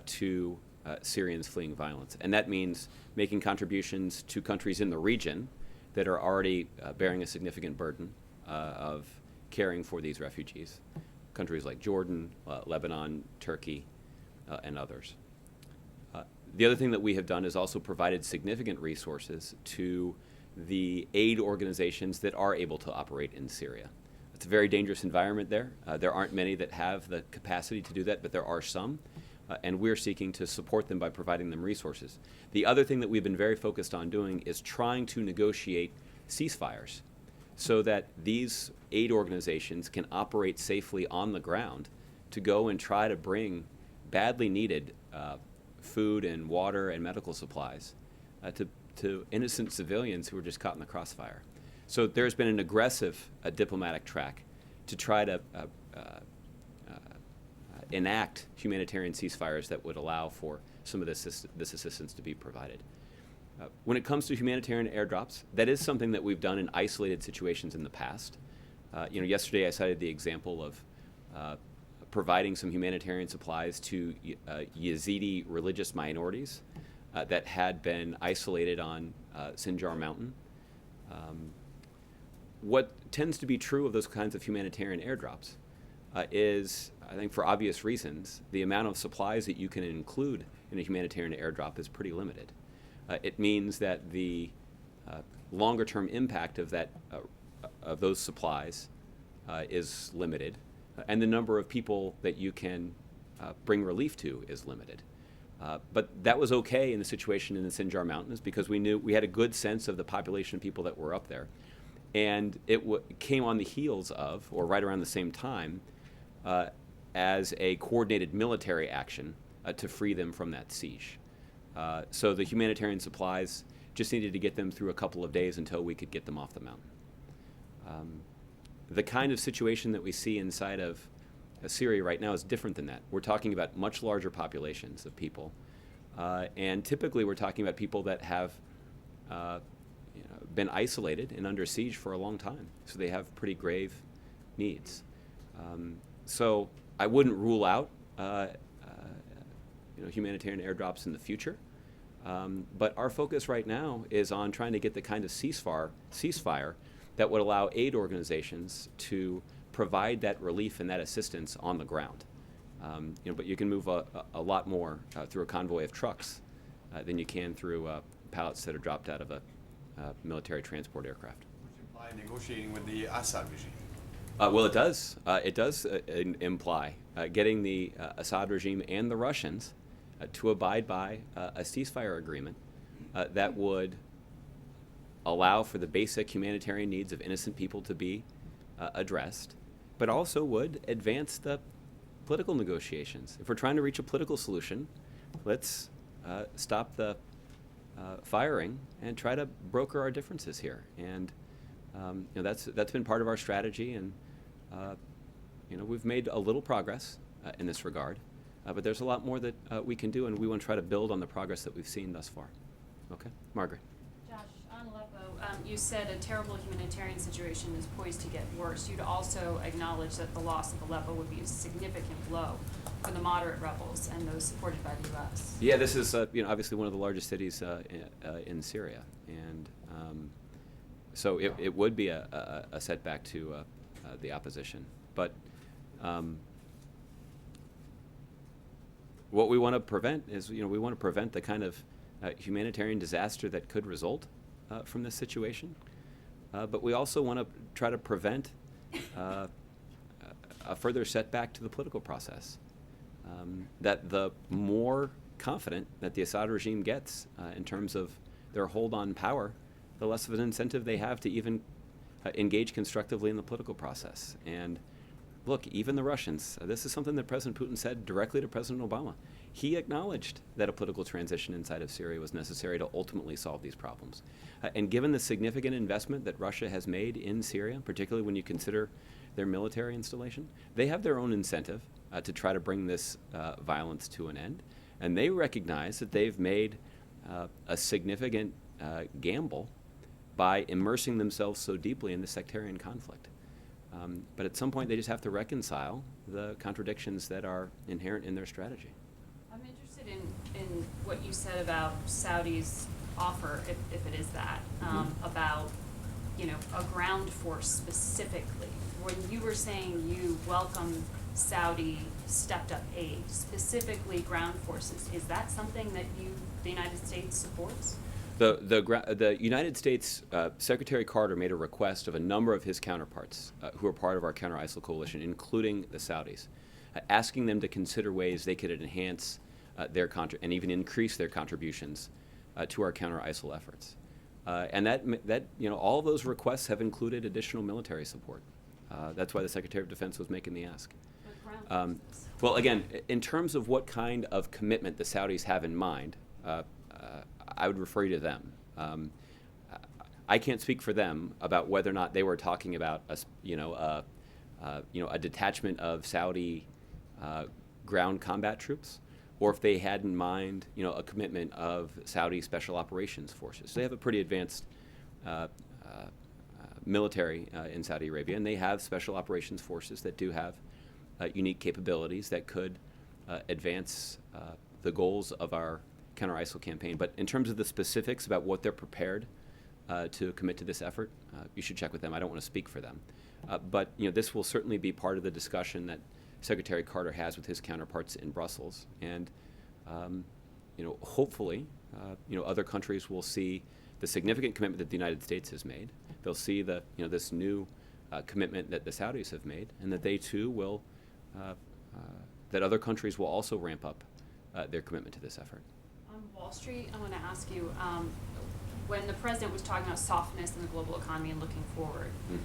to Syrians fleeing violence. And that means making contributions to countries in the region that are already bearing a significant burden of caring for these refugees, countries like Jordan, Lebanon, Turkey, and others. The other thing that we have done is also provided significant resources to the aid organizations that are able to operate in Syria. It's a very dangerous environment there. There aren't many that have the capacity to do that, but there are some, and we're seeking to support them by providing them resources. The other thing that we've been very focused on doing is trying to negotiate ceasefires so that these aid organizations can operate safely on the ground to go and try to bring badly needed food and water and medical supplies to innocent civilians who were just caught in the crossfire. So there's been an aggressive diplomatic track to try to enact humanitarian ceasefires that would allow for some of this assistance to be provided. When it comes to humanitarian airdrops, that is something that we've done in isolated situations in the past. Yesterday I cited the example of providing some humanitarian supplies to Yazidi religious minorities that had been isolated on Sinjar Mountain. What tends to be true of those kinds of humanitarian airdrops is, I think for obvious reasons, the amount of supplies that you can include in a humanitarian airdrop is pretty limited. It means that the longer-term impact of those supplies is limited, and the number of people that you can bring relief to is limited. But that was okay in the situation in the Sinjar Mountains because we knew we had a good sense of the population of people that were up there. And it came on the heels of, or right around the same time, as a coordinated military action to free them from that siege. So the humanitarian supplies just needed to get them through a couple of days until we could get them off the mountain. The kind of situation that we see inside of Syria right now is different than that. We're talking about much larger populations of people. And typically we're talking about people that have been isolated and under siege for a long time. So they have pretty grave needs. So I wouldn't rule out humanitarian airdrops in the future. But our focus right now is on trying to get the kind of ceasefire that would allow aid organizations to provide that relief and that assistance on the ground. But you can move a lot more through a convoy of trucks than you can through pallets that are dropped out of a military transport aircraft. Which imply negotiating with the Assad regime. Well, it does. It does imply getting the Assad regime and the Russians to abide by a ceasefire agreement that would allow for the basic humanitarian needs of innocent people to be addressed, but also would advance the political negotiations. If we're trying to reach a political solution, let's stop the firing and try to broker our differences here. And that's been part of our strategy, and we've made a little progress in this regard, but there's a lot more that we can do, and we want to try to build on the progress that we've seen thus far. Okay, Margaret. Josh, on Aleppo, you said a terrible humanitarian situation is poised to get worse. You'd also acknowledged that the loss of Aleppo would be a significant blow for the moderate rebels and those supported by the U.S. Yeah, this is obviously one of the largest cities in Syria, and so it would be a setback to the opposition. But what we want to prevent is we want to prevent the kind of humanitarian disaster that could result from this situation. But we also want to try to prevent a further setback to the political process. That the more confident that the Assad regime gets in terms of their hold on power, the less of an incentive they have to even engage constructively in the political process. And look, even the Russians, this is something that President Putin said directly to President Obama. He acknowledged that a political transition inside of Syria was necessary to ultimately solve these problems. And given the significant investment that Russia has made in Syria, particularly when you consider their military installation, they have their own incentive to try to bring this violence to an end. And they recognize that they've made a significant gamble by immersing themselves so deeply in the sectarian conflict. But at some point, they just have to reconcile the contradictions that are inherent in their strategy. I'm interested in what you said about Saudi's offer, if it is that, about a ground force specifically. When you were saying you welcome Saudi stepped up aid, specifically ground forces, is that something that the United States supports? The United States Secretary Carter made a request of a number of his counterparts who are part of our counter-ISIL coalition, including the Saudis, asking them to consider ways they could enhance and even increase their contributions to our counter-ISIL efforts. And that all of those requests have included additional military support. That's why the Secretary of Defense was making the ask. Well, again, in terms of what kind of commitment the Saudis have in mind, I would refer you to them. I can't speak for them about whether or not they were talking about a detachment of Saudi ground combat troops, or if they had in mind a commitment of Saudi special operations forces. They have a pretty advanced military in Saudi Arabia, and they have special operations forces that do have unique capabilities that could advance the goals of our counter-ISIL campaign. But in terms of the specifics about what they're prepared to commit to this effort, you should check with them. I don't want to speak for them. But this will certainly be part of the discussion that Secretary Carter has with his counterparts in Brussels. And hopefully, other countries will see the significant commitment that the United States has made. They'll see this new commitment that the Saudis have made, and that they too will, that other countries will also ramp up their commitment to this effort. On Wall Street, I want to ask you, when the president was talking about softness in the global economy and looking forward, the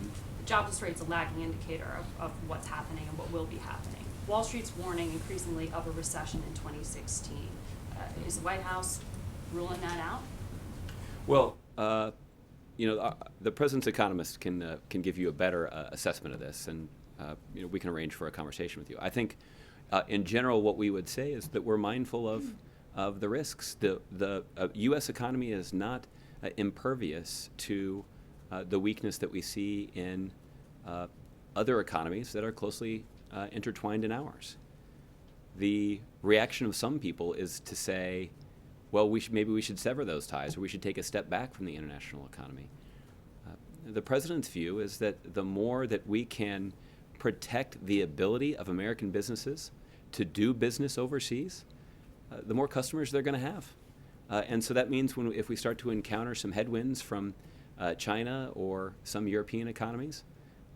jobless rate's a lagging indicator of what's happening and what will be happening. Wall Street's warning increasingly of a recession in 2016. Is the White House ruling that out? Well, the president's economist can give you a better assessment of this, and we can arrange for a conversation with you. I think, in general, what we would say is that we're mindful of the risks. The U.S. economy is not impervious to the weakness that we see in other economies that are closely intertwined in ours. The reaction of some people is to say, well, maybe we should sever those ties, or we should take a step back from the international economy. The president's view is that the more that we can protect the ability of American businesses to do business overseas, the more customers they're going to have. And so that means if we start to encounter some headwinds from China or some European economies,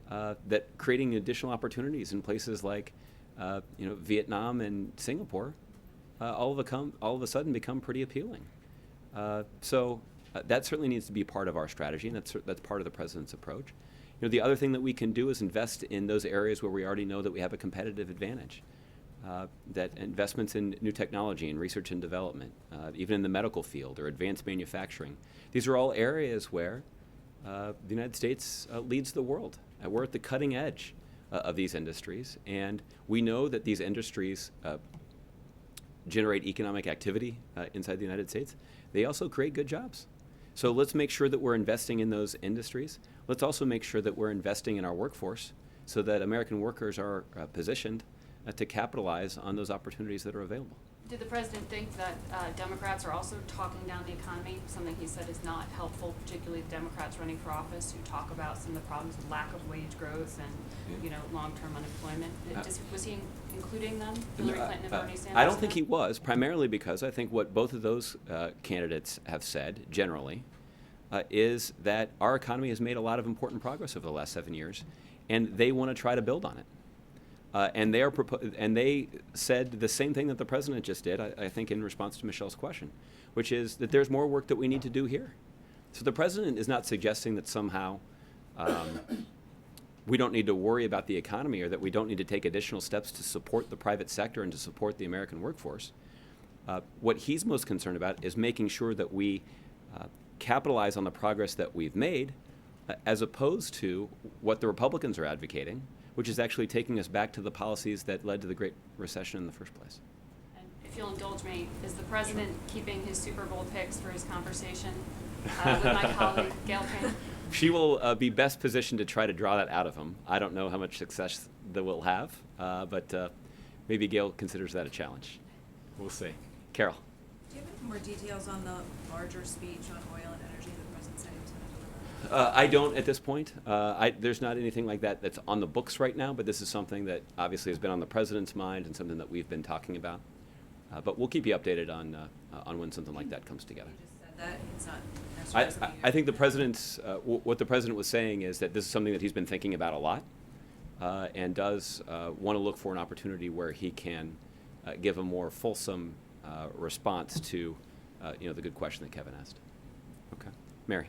that creating additional opportunities in places like Vietnam and Singapore all of a sudden become pretty appealing. So that certainly needs to be part of our strategy, and that's part of the president's approach. The other thing that we can do is invest in those areas where we already know that we have a competitive advantage. That investments in new technology and research and development, even in the medical field or advanced manufacturing, these are all areas where the United States leads the world. We're at the cutting edge of these industries, and we know that these industries generate economic activity inside the United States. They also create good jobs. So let's make sure that we're investing in those industries. Let's also make sure that we're investing in our workforce so that American workers are positioned to capitalize on those opportunities that are available. Did the president think that Democrats are also talking down the economy, something he said is not helpful, particularly the Democrats running for office who talk about some of the problems with lack of wage growth and long-term unemployment? Was he including them, Hillary Clinton and Bernie Sanders? I don't think he was, primarily because I think what both of those candidates have said generally is that our economy has made a lot of important progress over the last 7 years, and they want to try to build on it. And they said the same thing that the president just did, I think, in response to Michelle's question, which is that there's more work that we need to do here. So the president is not suggesting that somehow we don't need to worry about the economy or that we don't need to take additional steps to support the private sector and to support the American workforce. What he's most concerned about is making sure that we capitalize on the progress that we've made, as opposed to what the Republicans are advocating, which is actually taking us back to the policies that led to the Great Recession in the first place. And if you'll indulge me, is the president keeping his Super Bowl picks for his conversation with my colleague, Gail King? She will be best positioned to try to draw that out of him. I don't know how much success that we'll have, but maybe Gail considers that a challenge. We'll see. Carol. Do you have any more details on the larger speech on oil and energy the president said he was going to deliver? I don't at this point. There's not anything like that that's on the books right now, but this is something that obviously has been on the president's mind and something that we've been talking about. But we'll keep you updated on when something like that comes together. You just said that, it's not necessarily. I think the president's, what the president was saying is that this is something that he's been thinking about a lot and does want to look for an opportunity where he can give a more fulsome response to the good question that Kevin asked. Okay. Mary.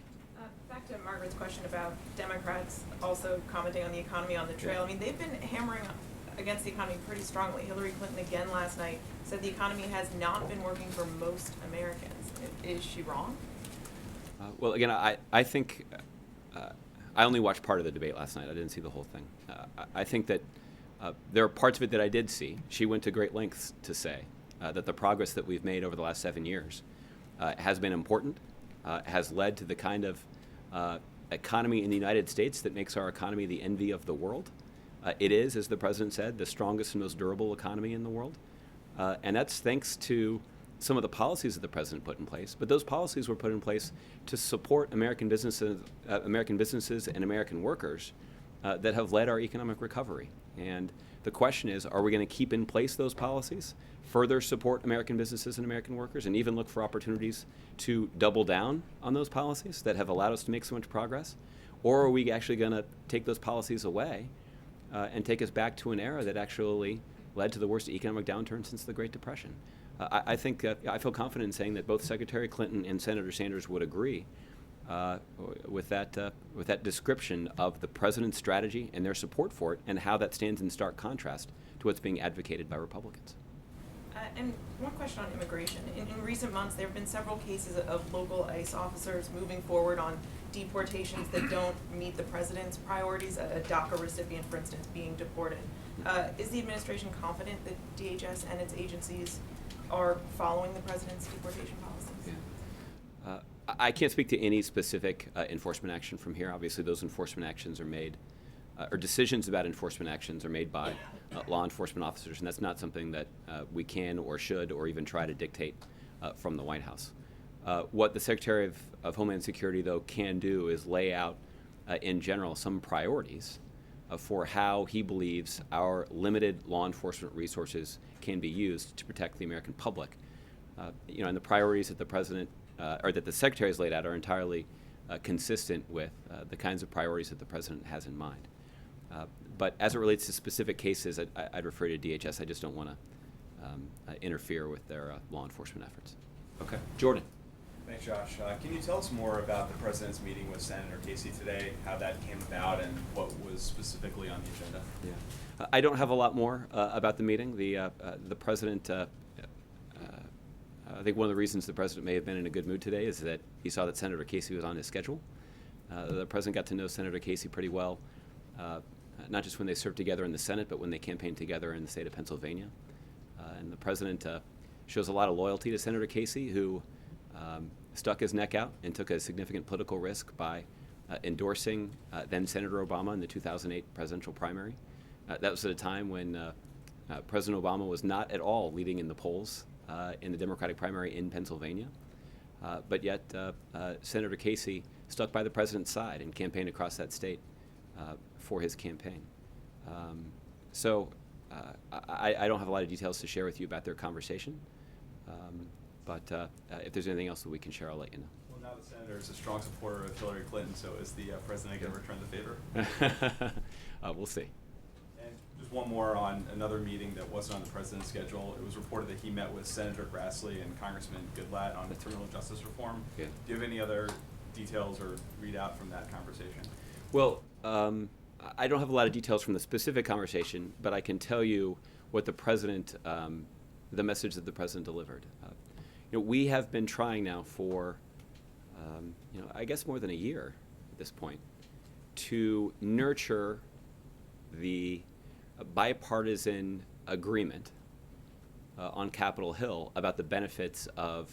Back to Margaret's question about Democrats also commenting on the economy on the trail. I mean, they've been hammering against the economy pretty strongly. Hillary Clinton again last night said the economy has not been working for most Americans. Is she wrong? Well, again, I think I only watched part of the debate last night. I didn't see the whole thing. I think that there are parts of it that I did see. She went to great lengths to say that the progress that we've made over the last 7 years has been important, has led to the kind of economy in the United States that makes our economy the envy of the world. It is, as the president said, the strongest and most durable economy in the world. And that's thanks to some of the policies that the president put in place. But those policies were put in place to support American businesses and American workers that have led our economic recovery. And the question is, are we going to keep in place those policies, further support American businesses and American workers, and even look for opportunities to double down on those policies that have allowed us to make so much progress? Or are we actually going to take those policies away and take us back to an era that actually led to the worst economic downturn since the Great Depression? I think I feel confident in saying that both Secretary Clinton and Senator Sanders would agree with that description of the president's strategy and their support for it, and how that stands in stark contrast to what's being advocated by Republicans. And one question on immigration. In recent months, there have been several cases of local ICE officers moving forward on deportations that don't meet the president's priorities, a DACA recipient, for instance, being deported. Is the administration confident that DHS and its agencies are following the president's deportation policies? Yeah. I can't speak to any specific enforcement action from here. Obviously, those enforcement actions are made, or decisions about enforcement actions are made by law enforcement officers, and that's not something that we can or should or even try to dictate from the White House. What the Secretary of Homeland Security, though, can do is lay out, in general, some priorities for how he believes our limited law enforcement resources can be used to protect the American public. And the priorities that the president or that the secretary has laid out are entirely consistent with the kinds of priorities that the president has in mind. But as it relates to specific cases, I'd refer to DHS. I just don't want to interfere with their law enforcement efforts. Okay, Jordan. Thanks, Josh. Can you tell us more about the president's meeting with Senator Casey today, how that came about, and what was specifically on the agenda? Yeah, I don't have a lot more about the meeting. The president. I think one of the reasons the president may have been in a good mood today is that he saw that Senator Casey was on his schedule. The president got to know Senator Casey pretty well, not just when they served together in the Senate, but when they campaigned together in the state of Pennsylvania. And the president shows a lot of loyalty to Senator Casey, who stuck his neck out and took a significant political risk by endorsing then Senator Obama in the 2008 presidential primary. That was at a time when President Obama was not at all leading in the polls in the Democratic primary in Pennsylvania. But yet, Senator Casey stuck by the president's side and campaigned across that state for his campaign. I don't have a lot of details to share with you about their conversation. But if there's anything else that we can share, I'll let you know. Well, now the senator is a strong supporter of Hillary Clinton, so is the president going to return the favor? We'll see. And just one more on another meeting that wasn't on the president's schedule. It was reported that he met with Senator Grassley and Congressman Goodlatte on criminal justice reform. Good. Do you have any other details or readout from that conversation? Well, I don't have a lot of details from the specific conversation, but I can tell you what the president, the message that the president delivered. We have been trying now for, I guess more than a year at this point, to nurture the bipartisan agreement on Capitol Hill about the benefits of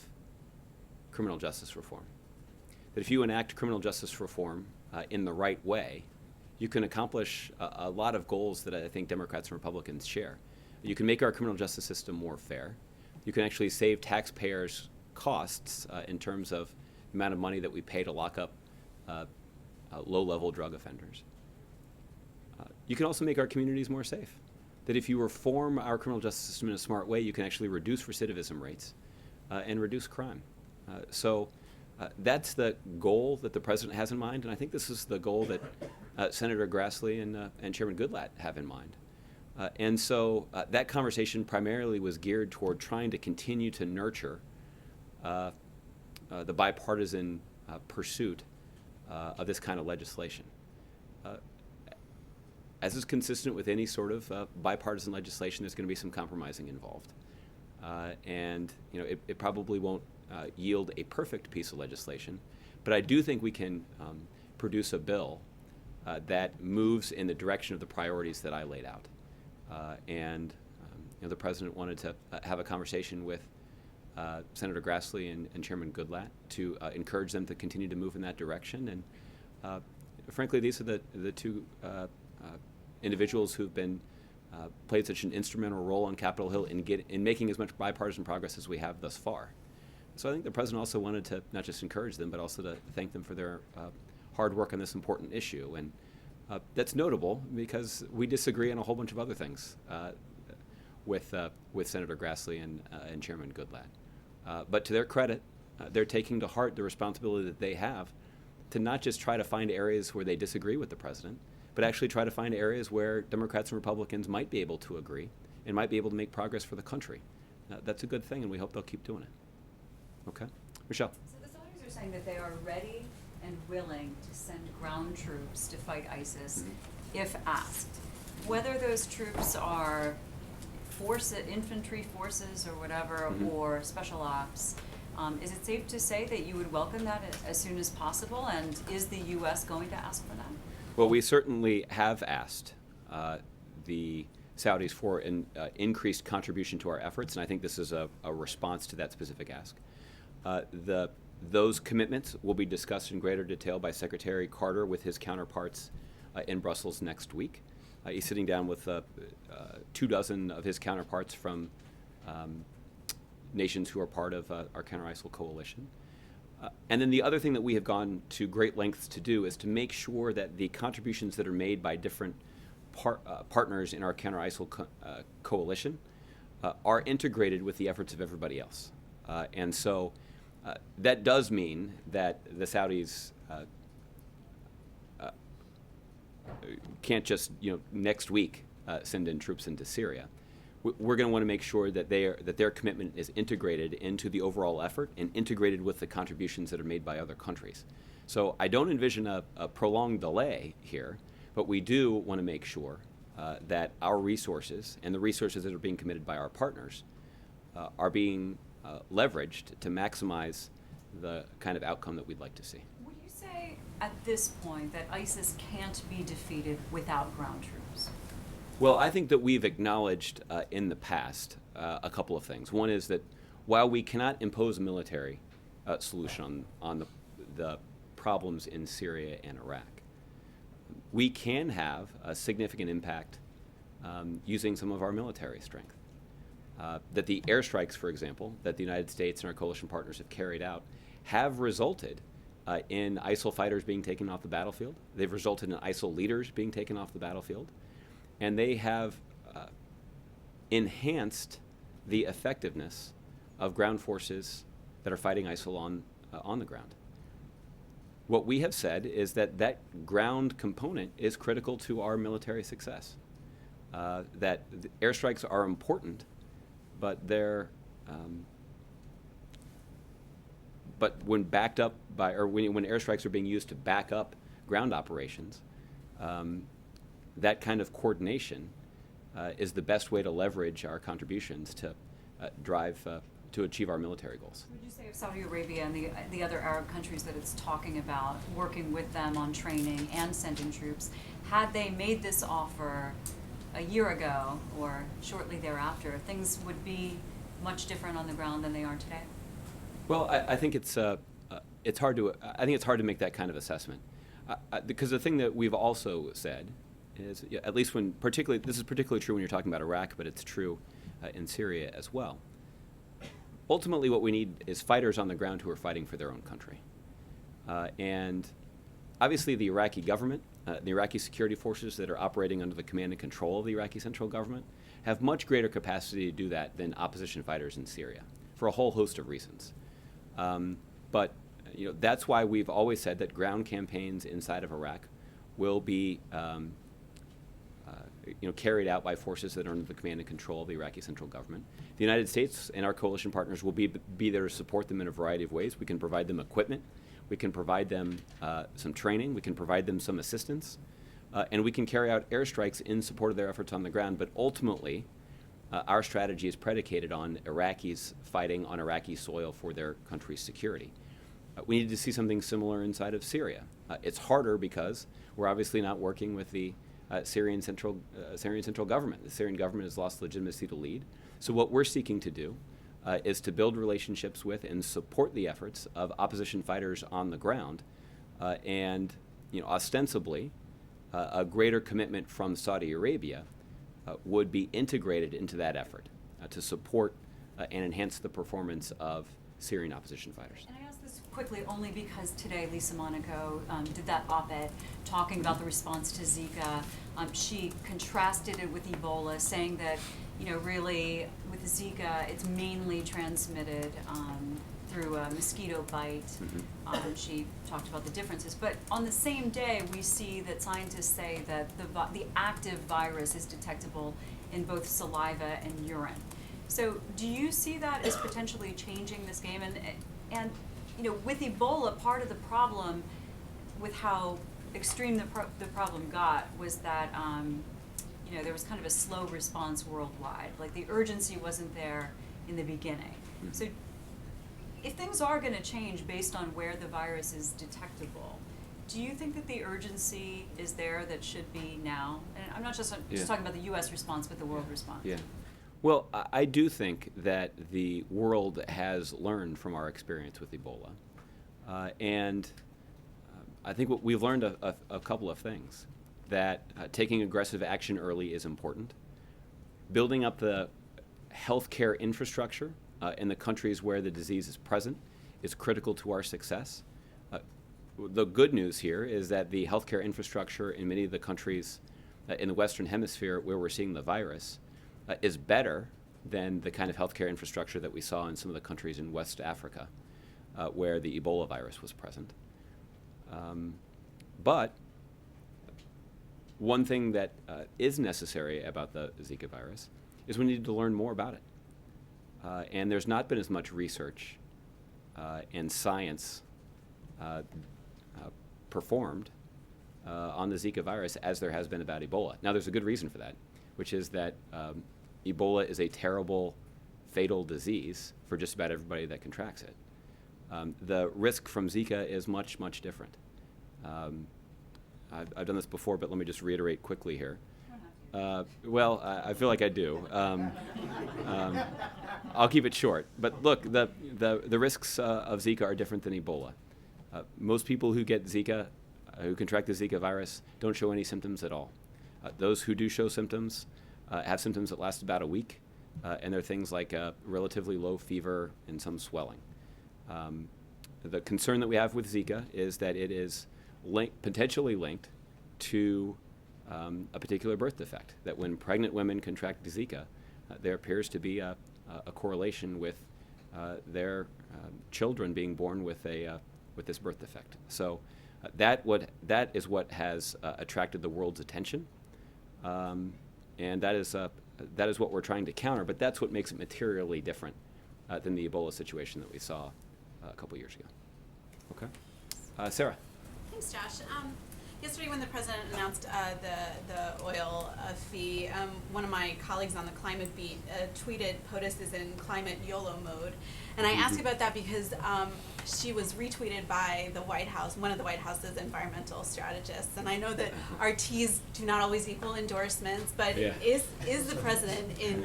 criminal justice reform. That if you enact criminal justice reform in the right way, you can accomplish a lot of goals that I think Democrats and Republicans share. You can make our criminal justice system more fair. You can actually save taxpayers costs in terms of the amount of money that we pay to lock up low-level drug offenders. You can also make our communities more safe. That if you reform our criminal justice system in a smart way, you can actually reduce recidivism rates and reduce crime. So that's the goal that the president has in mind, and I think this is the goal that Senator Grassley and Chairman Goodlatte have in mind. And so that conversation primarily was geared toward trying to continue to nurture the bipartisan pursuit of this kind of legislation. As is consistent with any sort of bipartisan legislation, there's going to be some compromising involved. And it probably won't yield a perfect piece of legislation, but I do think we can produce a bill that moves in the direction of the priorities that I laid out. And the president wanted to have a conversation with Senator Grassley and Chairman Goodlatte to encourage them to continue to move in that direction. And frankly, these are the two individuals who've been played such an instrumental role on Capitol Hill in making as much bipartisan progress as we have thus far. So I think the president also wanted to not just encourage them, but also to thank them for their hard work on this important issue. And that's notable because we disagree on a whole bunch of other things with Senator Grassley and Chairman Goodlatte. But to their credit, they're taking to heart the responsibility that they have to not just try to find areas where they disagree with the president, but actually try to find areas where Democrats and Republicans might be able to agree and might be able to make progress for the country. That's a good thing, and we hope they'll keep doing it. Okay? Michelle. So the Saudis are saying that they are ready and willing to send ground troops to fight ISIS if asked. Whether those troops are infantry forces or whatever, or special ops, is it safe to say that you would welcome that as soon as possible? And is the U.S. going to ask for that? Well, we certainly have asked the Saudis for an increased contribution to our efforts, and I think this is a response to that specific ask. Those commitments will be discussed in greater detail by Secretary Carter with his counterparts in Brussels next week. He's sitting down with 24 of his counterparts from nations who are part of our counter-ISIL coalition. And then the other thing that we have gone to great lengths to do is to make sure that the contributions that are made by different partners in our counter-ISIL coalition are integrated with the efforts of everybody else. And so that does mean that the Saudis can't just, next week send in troops into Syria. We're going to want to make sure that their commitment is integrated into the overall effort and integrated with the contributions that are made by other countries. So I don't envision a prolonged delay here, but we do want to make sure that our resources and the resources that are being committed by our partners are being leveraged to maximize the kind of outcome that we'd like to see. Would you say at this point that ISIS can't be defeated without ground troops? Well, I think that we've acknowledged in the past a couple of things. One is that while we cannot impose a military solution on the problems in Syria and Iraq, we can have a significant impact using some of our military strength. That the airstrikes, for example, that the United States and our coalition partners have carried out have resulted in ISIL fighters being taken off the battlefield. They've resulted in ISIL leaders being taken off the battlefield. And they have enhanced the effectiveness of ground forces that are fighting ISIL on the ground. What we have said is that ground component is critical to our military success. That the airstrikes are important, but but when backed up by, or when airstrikes are being used to back up ground operations, that kind of coordination is the best way to leverage our contributions to to achieve our military goals. Would you say of Saudi Arabia and the other Arab countries that it's talking about, working with them on training and sending troops, had they made this offer a year ago or shortly thereafter, things would be much different on the ground than they are today? Well, I think it's hard to make that kind of assessment, because the thing that we've also said is, at least this is particularly true when you're talking about Iraq, but it's true in Syria as well. Ultimately, what we need is fighters on the ground who are fighting for their own country. And obviously, the Iraqi government, the Iraqi security forces that are operating under the command and control of the Iraqi central government have much greater capacity to do that than opposition fighters in Syria for a whole host of reasons. But that's why we've always said that ground campaigns inside of Iraq will be carried out by forces that are under the command and control of the Iraqi central government. The United States and our coalition partners will be there to support them in a variety of ways. We can provide them equipment. We can provide them some training. We can provide them some assistance. And we can carry out airstrikes in support of their efforts on the ground. But ultimately, our strategy is predicated on Iraqis fighting on Iraqi soil for their country's security. We need to see something similar inside of Syria. It's harder because we're obviously not working with the Syrian central government. The Syrian government has lost legitimacy to lead. So what we're seeking to do is to build relationships with and support the efforts of opposition fighters on the ground, and ostensibly a greater commitment from Saudi Arabia would be integrated into that effort to support and enhance the performance of Syrian opposition fighters. And I ask this quickly only because today Lisa Monaco did that op-ed talking about the response to Zika. She contrasted it with Ebola, saying that really with Zika it's mainly transmitted through a mosquito bite. She talked about the differences, but on the same day we see that scientists say that the active virus is detectable in both saliva and urine. So do you see that as potentially changing this game? And with Ebola, part of the problem with how extreme the problem got was that there was kind of a slow response worldwide. Like the urgency wasn't there in the beginning. So if things are going to change based on where the virus is detectable, do you think that the urgency is there that should be now? And I'm not just talking about the U.S. response, but the world response. Yeah. Well, I do think that the world has learned from our experience with Ebola. And I think what we've learned a couple of things. That taking aggressive action early is important. Building up the healthcare infrastructure in the countries where the disease is present is critical to our success. The good news here is that the healthcare infrastructure in many of the countries in the Western Hemisphere where we're seeing the virus is better than the kind of healthcare infrastructure that we saw in some of the countries in West Africa where the Ebola virus was present. But one thing that is necessary about the Zika virus is we need to learn more about it. And there's not been as much research and science performed on the Zika virus as there has been about Ebola. Now, there's a good reason for that, which is that Ebola is a terrible, fatal disease for just about everybody that contracts it. The risk from Zika is much, much different. I've done this before, but let me just reiterate quickly here. Well, I feel like I do. I'll keep it short. But look, the risks of Zika are different than Ebola. Most people who get Zika, who contract the Zika virus, don't show any symptoms at all. Those who do show symptoms have symptoms that last about a week, and they're things like relatively low fever and some swelling. The concern that we have with Zika is that it is potentially linked to a particular birth defect, that when pregnant women contract Zika, there appears to be a correlation with their children being born with this birth defect. So that is what has attracted the world's attention, and that is what we're trying to counter. But that's what makes it materially different than the Ebola situation that we saw a couple years ago. Okay, Sarah. Thanks, Josh. Yesterday when the president announced the oil fee, one of my colleagues on the climate beat tweeted POTUS is in climate YOLO mode. And I asked about that because she was retweeted by the White House, one of the White House's environmental strategists. And I know that our T's do not always equal endorsements, but is the president in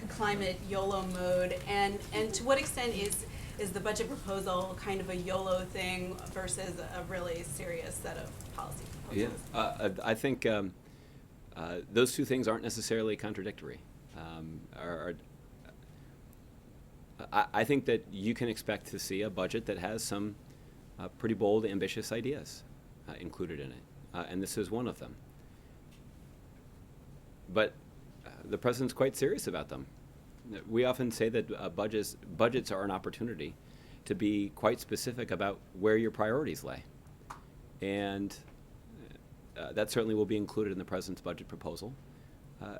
climate YOLO mode? And to what extent is the budget proposal kind of a YOLO thing versus a really serious set of policy proposals? Yeah, I think those two things aren't necessarily contradictory. I think that you can expect to see a budget that has some pretty bold, ambitious ideas. included in it, and this is one of them. But the president's quite serious about them. We often say that budgets are an opportunity to be quite specific about where your priorities lay. And that certainly will be included in the president's budget proposal.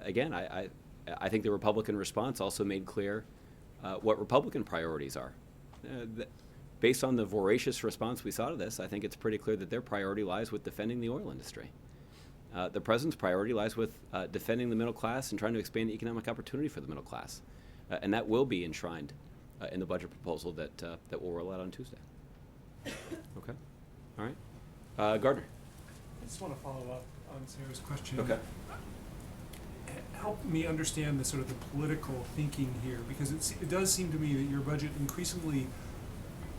Again, I think the Republican response also made clear what Republican priorities are. Based on the voracious response we saw to this, I think it's pretty clear that their priority lies with defending the oil industry. The president's priority lies with defending the middle class and trying to expand the economic opportunity for the middle class. And that will be enshrined in the budget proposal that will roll out on Tuesday. Okay? All right. Gardner. I just want to follow up on Sarah's question. Okay. Help me understand the sort of the political thinking here, because it does seem to me that your budget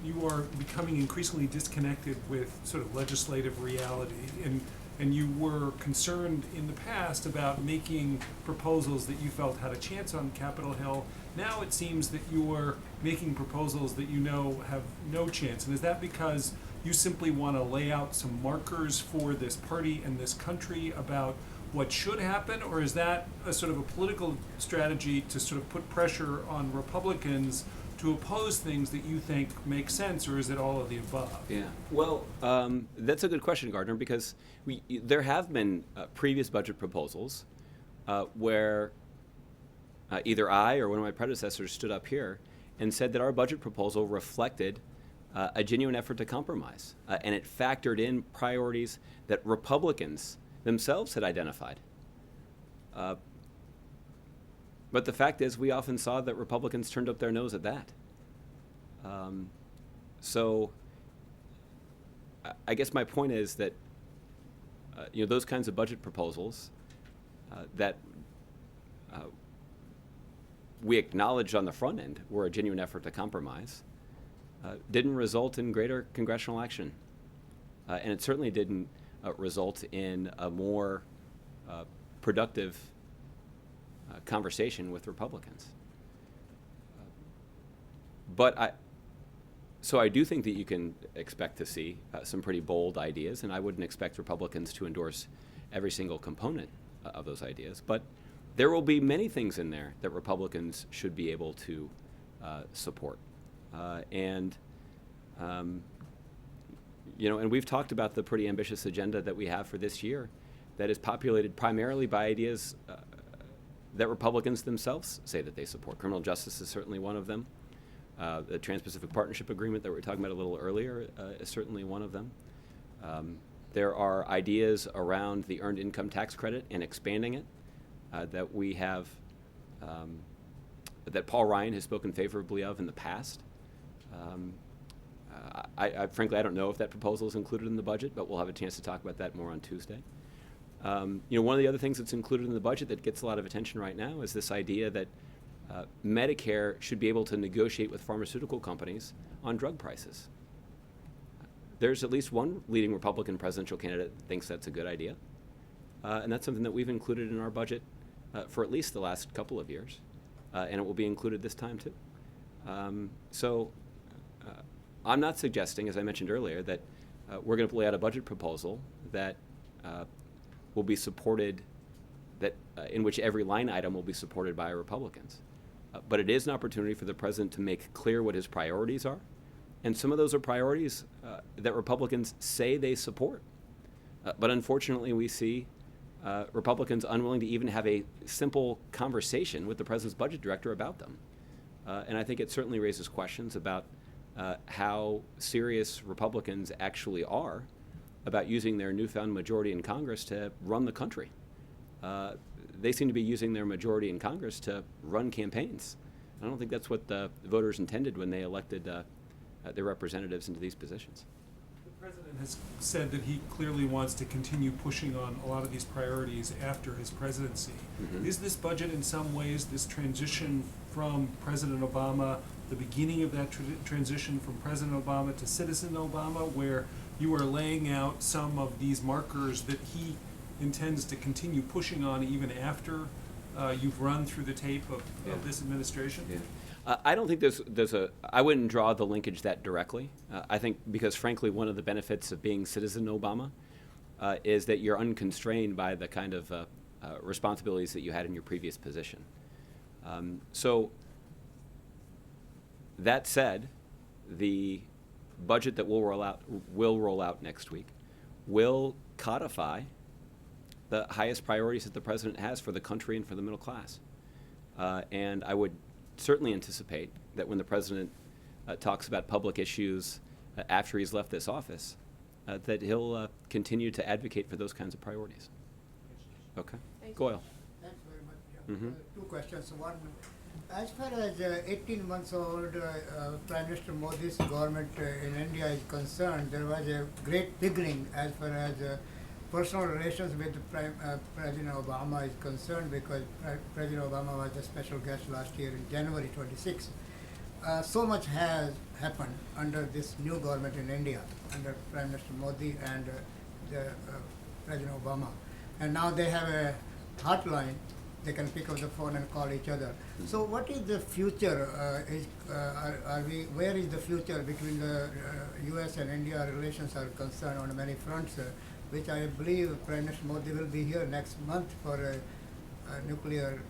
you are becoming increasingly disconnected with sort of legislative reality, and you were concerned in the past about making proposals that you felt had a chance on Capitol Hill. Now it seems that you are making proposals that you know have no chance. And is that because you simply want to lay out some markers for this party and this country about what should happen, or is that a sort of a political strategy to sort of put pressure on Republicans to oppose things that you think make sense, or is it all of the above? Yeah. Well, that's a good question, Gardner, because there have been previous budget proposals where either I or one of my predecessors stood up here and said that our budget proposal reflected a genuine effort to compromise, and it factored in priorities that Republicans themselves had identified. But the fact is, we often saw that Republicans turned up their nose at that. So I guess my point is that those kinds of budget proposals that we acknowledged on the front end were a genuine effort to compromise didn't result in greater congressional action. And it certainly didn't result in a more productive conversation with Republicans. So I do think that you can expect to see some pretty bold ideas, and I wouldn't expect Republicans to endorse every single component of those ideas. But there will be many things in there that Republicans should be able to support. And we've talked about the pretty ambitious agenda that we have for this year that is populated primarily by ideas that Republicans themselves say that they support. Criminal justice is certainly one of them. The Trans-Pacific Partnership Agreement that we were talking about a little earlier is certainly one of them. There are ideas around the Earned Income Tax Credit and expanding it that we have, that Paul Ryan has spoken favorably of in the past. Frankly, I don't know if that proposal is included in the budget, but we'll have a chance to talk about that more on Tuesday. One of the other things that's included in the budget that gets a lot of attention right now is this idea that Medicare should be able to negotiate with pharmaceutical companies on drug prices. There's at least one leading Republican presidential candidate that thinks that's a good idea. And that's something that we've included in our budget for at least the last couple of years. And it will be included this time too. So I'm not suggesting, as I mentioned earlier, that we're going to lay out a budget proposal that will be supported, in which every line item will be supported by Republicans. But it is an opportunity for the president to make clear what his priorities are. And some of those are priorities that Republicans say they support. But unfortunately, we see Republicans unwilling to even have a simple conversation with the president's budget director about them. And I think it certainly raises questions about how serious Republicans actually are about using their newfound majority in Congress to run the country. They seem to be using their majority in Congress to run campaigns. I don't think that's what the voters intended when they elected their representatives into these positions. The president has said that he clearly wants to continue pushing on a lot of these priorities after his presidency. Mm-hmm. Is this budget in some ways this transition from President Obama, the beginning of that transition from President Obama to Citizen Obama, where you are laying out some of these markers that he intends to continue pushing on even after you've run through the tape of this administration? Yeah. I don't think I wouldn't draw the linkage that directly. I think because frankly, one of the benefits of being citizen Obama is that you're unconstrained by the kind of responsibilities that you had in your previous position. So that said, the budget that will roll out next week will codify the highest priorities that the president has for the country and for the middle class. And I would certainly anticipate that when the president talks about public issues after he's left this office, that he'll continue to advocate for those kinds of priorities. Okay. Goyle. Thanks very much. Mhm. Two questions. One, as far as 18 months old Prime Minister Modi's government in India is concerned, there was a great beginning as far as personal relations with President Obama is concerned, because President Obama was a special guest last year in January 26. So much has happened under this new government in India, under Prime Minister Modi and President Obama. And now they have a hotline. They can pick up the phone and call each other. So what is the future? Where is the future between the U.S. and India relations are concerned on many fronts, which I believe Prime Minister Modi will be here next month for a nuclear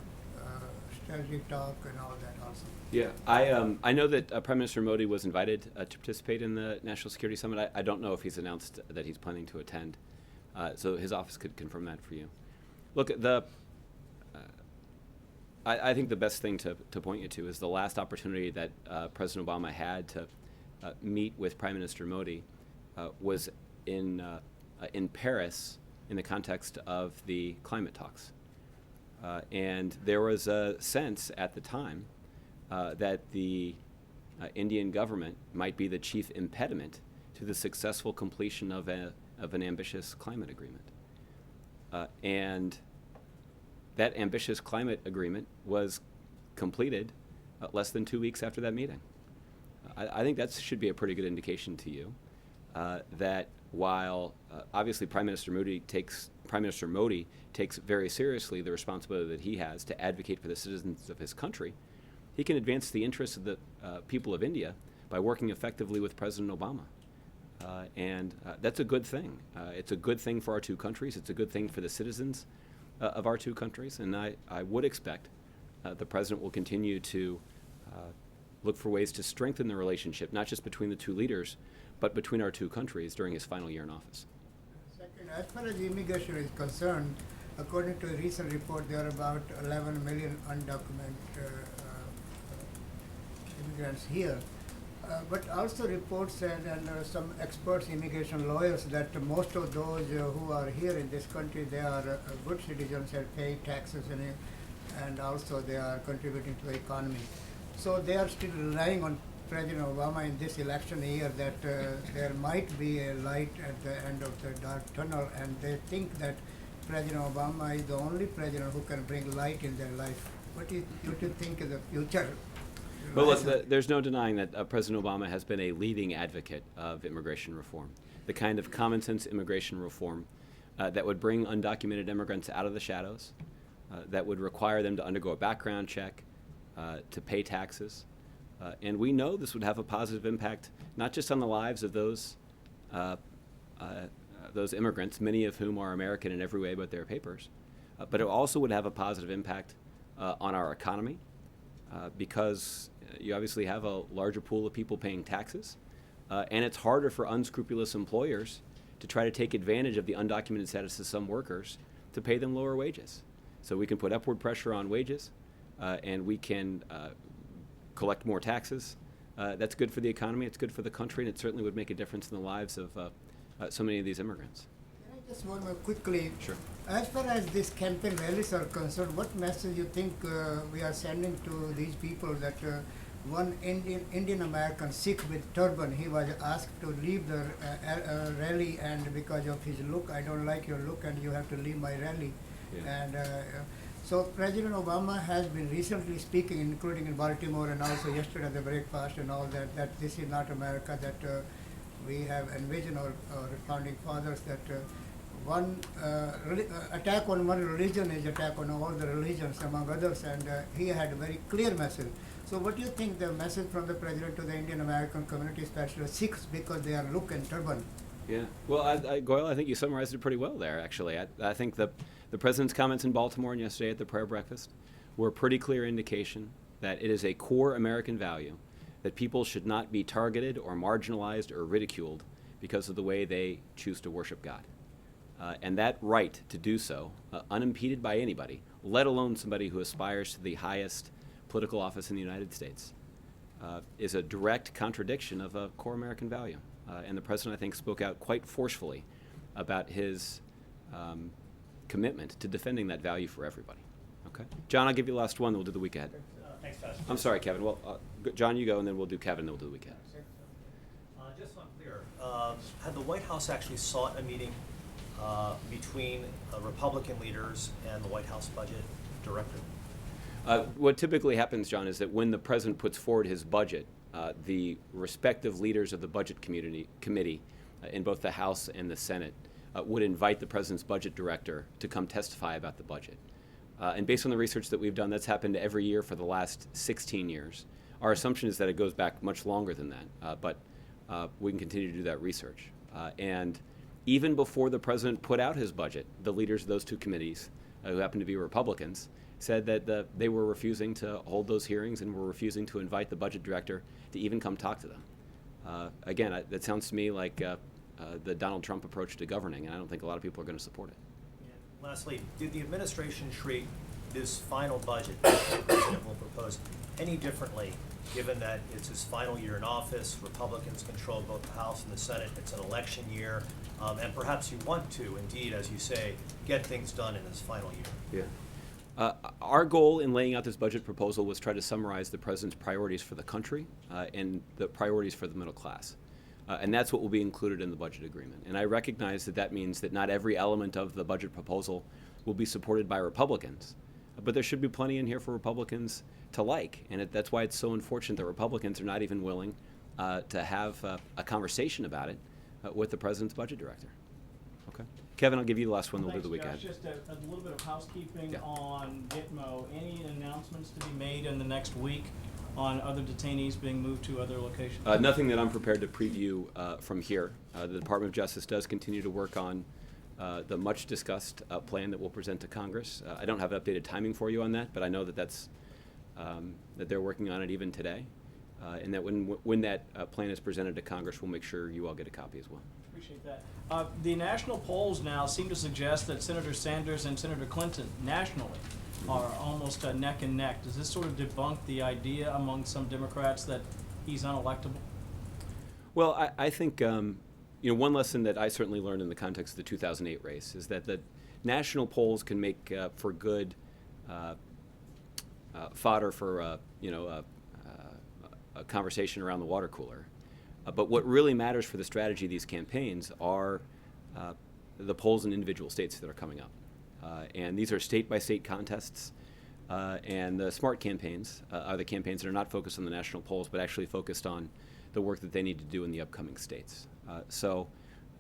strategy talk and all that also. Yeah, I know that Prime Minister Modi was invited to participate in the National Security Summit. I don't know if he's announced that he's planning to attend, so his office could confirm that for you. Look, I think the best thing to point you to is the last opportunity that President Obama had to meet with Prime Minister Modi was in Paris in the context of the climate talks. And there was a sense at the time that the Indian government might be the chief impediment to the successful completion of an ambitious climate agreement. And that ambitious climate agreement was completed less than 2 weeks after that meeting. I think that should be a pretty good indication to you that while obviously Prime Minister Modi takes very seriously the responsibility that he has to advocate for the citizens of his country, he can advance the interests of the people of India by working effectively with President Obama. And that's a good thing. It's a good thing for our two countries. It's a good thing for the citizens of our two countries. And I would expect the President will continue to look for ways to strengthen the relationship, not just between the two leaders, but between our two countries during his final year in office. Second, as far as immigration is concerned, according to a recent report, there are about 11 million undocumented immigrants here. But also reports said, and some experts, immigration lawyers, that most of those who are here in this country, they are good citizens and pay taxes and also they are contributing to the economy. So they are still relying on President Obama in this election year that there might be a light at the end of the dark tunnel, and they think that President Obama is the only president who can bring light in their life. What do you think is the future? Well, look, there's no denying that President Obama has been a leading advocate of immigration reform, the kind of common sense immigration reform that would bring undocumented immigrants out of the shadows, that would require them to undergo a background check, to pay taxes. And we know this would have a positive impact, not just on the lives of those immigrants, many of whom are American in every way but their papers, but it also would have a positive impact on our economy, because you obviously have a larger pool of people paying taxes, and it's harder for unscrupulous employers to try to take advantage of the undocumented status of some workers to pay them lower wages. So we can put upward pressure on wages, and we can collect more taxes. That's good for the economy, it's good for the country, and it certainly would make a difference in the lives of so many of these immigrants. Can I just one more quickly? Sure. As far as this campaign rallies are concerned, what message you think we are sending to these people that one Indian American Sikh with turban, he was asked to leave the rally, and because of his look, I don't like your look and you have to leave my rally. Yeah. And so President Obama has been recently speaking, including in Baltimore and also yesterday at the breakfast and all that this is not America, that we have envisioned our founding fathers that attack on one religion is attack on all the religions among others, and he had a very clear message. So what do you think the message from the president to the Indian American community, especially Sikhs, because they are look and turban? Yeah. Well, Goyal, I think you summarized it pretty well there, actually. I think the president's comments in Baltimore and yesterday at the prayer breakfast were a pretty clear indication that it is a core American value that people should not be targeted or marginalized or ridiculed because of the way they choose to worship God. And that right to do so, unimpeded by anybody, let alone somebody who aspires to the highest political office in the United States, is a direct contradiction of a core American value. And the president, I think, spoke out quite forcefully about his commitment to defending that value for everybody. Okay? John, I'll give you the last one, then we'll do the week ahead. Thanks, Pastor. I'm sorry, Kevin. Well, John, you go, and then we'll do Kevin, then we'll do the week ahead. Just so I'm clear, had the White House actually sought a meeting between Republican leaders and the White House budget director? What typically happens, John, is that when the president puts forward his budget, the respective leaders of the budget committee in both the House and the Senate would invite the president's budget director to come testify about the budget. And based on the research that we've done, that's happened every year for the last 16 years. Our assumption is that it goes back much longer than that, but we can continue to do that research. And even before the president put out his budget, the leaders of those two committees, who happen to be Republicans, said that they were refusing to hold those hearings and were refusing to invite the budget director to even come talk to them. Again, that sounds to me like the Donald Trump approach to governing, and I don't think a lot of people are going to support it. Yeah. Lastly, did the administration treat this final budget that the president will propose any differently, given that it's his final year in office, Republicans control both the House and the Senate, it's an election year, and perhaps you want to, indeed, as you say, get things done in his final year? Yeah. Our goal in laying out this budget proposal was try to summarize the president's priorities for the country and the priorities for the middle class. And that's what will be included in the budget agreement. And I recognize that that means that not every element of the budget proposal will be supported by Republicans. But there should be plenty in here for Republicans to like. And that's why it's so unfortunate that Republicans are not even willing to have a conversation about it with the president's budget director. Okay. Kevin, I'll give you the last one. We'll do the week ahead. Just a little bit of housekeeping Yeah. on Gitmo. Any announcements to be made in the next week on other detainees being moved to other locations? Nothing that I'm prepared to preview from here. The Department of Justice does continue to work on the much discussed plan that we'll present to Congress. I don't have updated timing for you on that, but I know that that they're working on it even today, and that when that plan is presented to Congress, we'll make sure you all get a copy as well. Appreciate that. The national polls now seem to suggest that Senator Sanders and Senator Clinton nationally are almost neck and neck. Does this sort of debunk the idea among some Democrats that he's unelectable? Well, I think one lesson that I certainly learned in the context of the 2008 race is that the national polls can make for good fodder for a conversation around the water cooler. But what really matters for the strategy of these campaigns are the polls in individual states that are coming up. And these are state-by-state contests. And the smart campaigns are the campaigns that are not focused on the national polls, but actually focused on the work that they need to do in the upcoming states.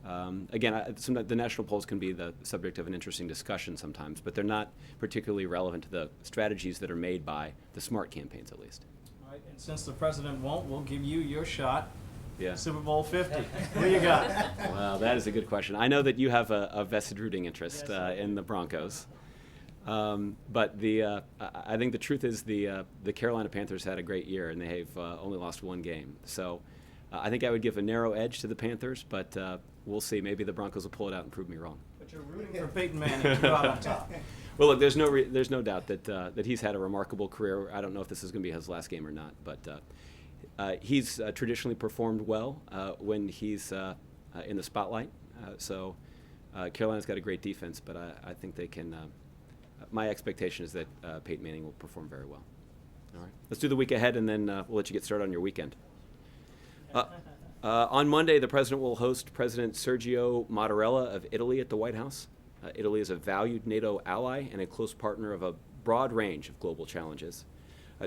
Again, the national polls can be the subject of an interesting discussion sometimes, but they're not particularly relevant to the strategies that are made by the smart campaigns, at least. All right, and since the president won't, we'll give you your shot. Yeah. Super Bowl 50. What do you got? Well, that is a good question. I know that you have a vested rooting interest in the Broncos. But I think the truth is the Carolina Panthers had a great year, and they have only lost one game. So I think I would give a narrow edge to the Panthers, but we'll see. Maybe the Broncos will pull it out and prove me wrong. But you're rooting for Peyton Manning to go out on top. Well, look, there's no doubt that he's had a remarkable career. I don't know if this is going to be his last game or not, but he's traditionally performed well when he's in the spotlight. So Carolina's got a great defense, but I think they can. My expectation is that Peyton Manning will perform very well. All right, let's do the week ahead, and then we'll let you get started on your weekend. On Monday, the president will host President Sergio Mattarella of Italy at the White House. Italy is a valued NATO ally and a close partner of a broad range of global challenges.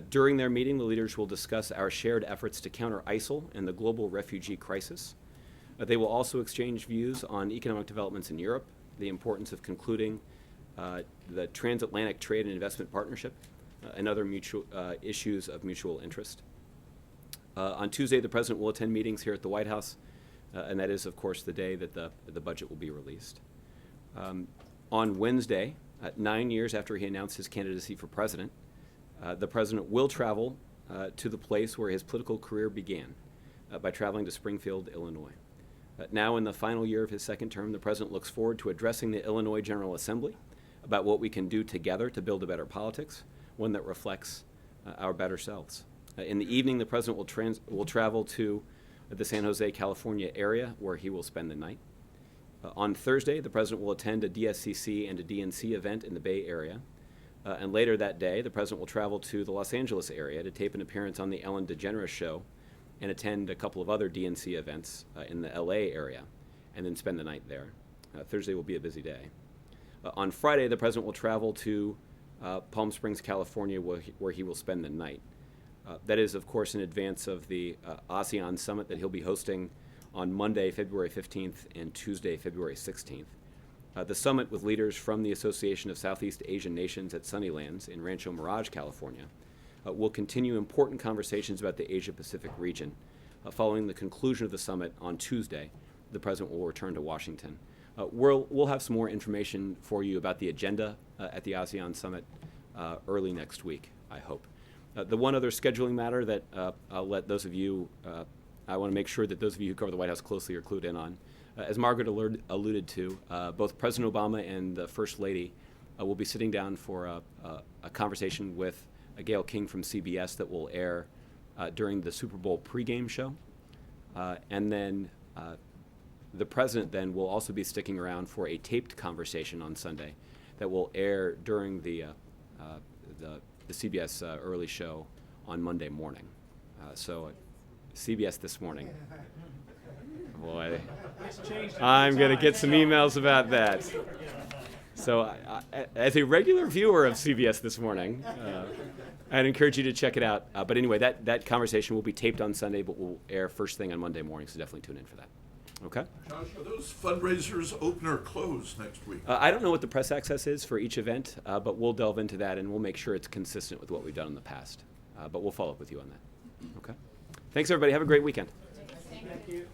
During their meeting, the leaders will discuss our shared efforts to counter ISIL and the global refugee crisis. They will also exchange views on economic developments in Europe, the importance of concluding the transatlantic trade and investment partnership and other mutual issues of mutual interest. On Tuesday, the President will attend meetings here at the White House, and that is, of course, the day that the budget will be released. On Wednesday, 9 years after he announced his candidacy for president, the President will travel to the place where his political career began by traveling to Springfield, Illinois. Now, in the final year of his second term, the President looks forward to addressing the Illinois General Assembly about what we can do together to build a better politics, one that reflects our better selves. In the evening, the President will travel to the San Jose, California area, where he will spend the night. On Thursday, the President will attend a DSCC and a DNC event in the Bay Area. And later that day, the President will travel to the Los Angeles area to tape an appearance on the Ellen DeGeneres Show and attend a couple of other DNC events in the LA area, and then spend the night there. Thursday will be a busy day. On Friday, the President will travel to Palm Springs, California, where he will spend the night. That is, of course, in advance of the ASEAN summit that he'll be hosting on Monday, February 15th, and Tuesday, February 16th. The summit with leaders from the Association of Southeast Asian Nations at Sunnylands in Rancho Mirage, California, will continue important conversations about the Asia-Pacific region. Following the conclusion of the summit on Tuesday, the President will return to Washington. We'll have some more information for you about the agenda at the ASEAN summit early next week, I hope. The one other scheduling matter that I'll let those of you, I want to make sure that those of you who cover the White House closely are clued in on. As Margaret alluded to, both President Obama and the First Lady will be sitting down for a conversation with Gayle King from CBS that will air during the Super Bowl pregame show. And then the President then will also be sticking around for a taped conversation on Sunday that will air during the CBS early show on Monday morning. So CBS This Morning. Boy, I'm going to get some emails about that. So as a regular viewer of CBS This Morning, I'd encourage you to check it out. But anyway, that conversation will be taped on Sunday, but will air first thing on Monday morning, so definitely tune in for that. Okay? Josh, are those fundraisers open or closed next week? I don't know what the press access is for each event, but we'll delve into that, and we'll make sure it's consistent with what we've done in the past. But we'll follow up with you on that. Okay? Thanks, everybody. Have a great weekend. Thank you.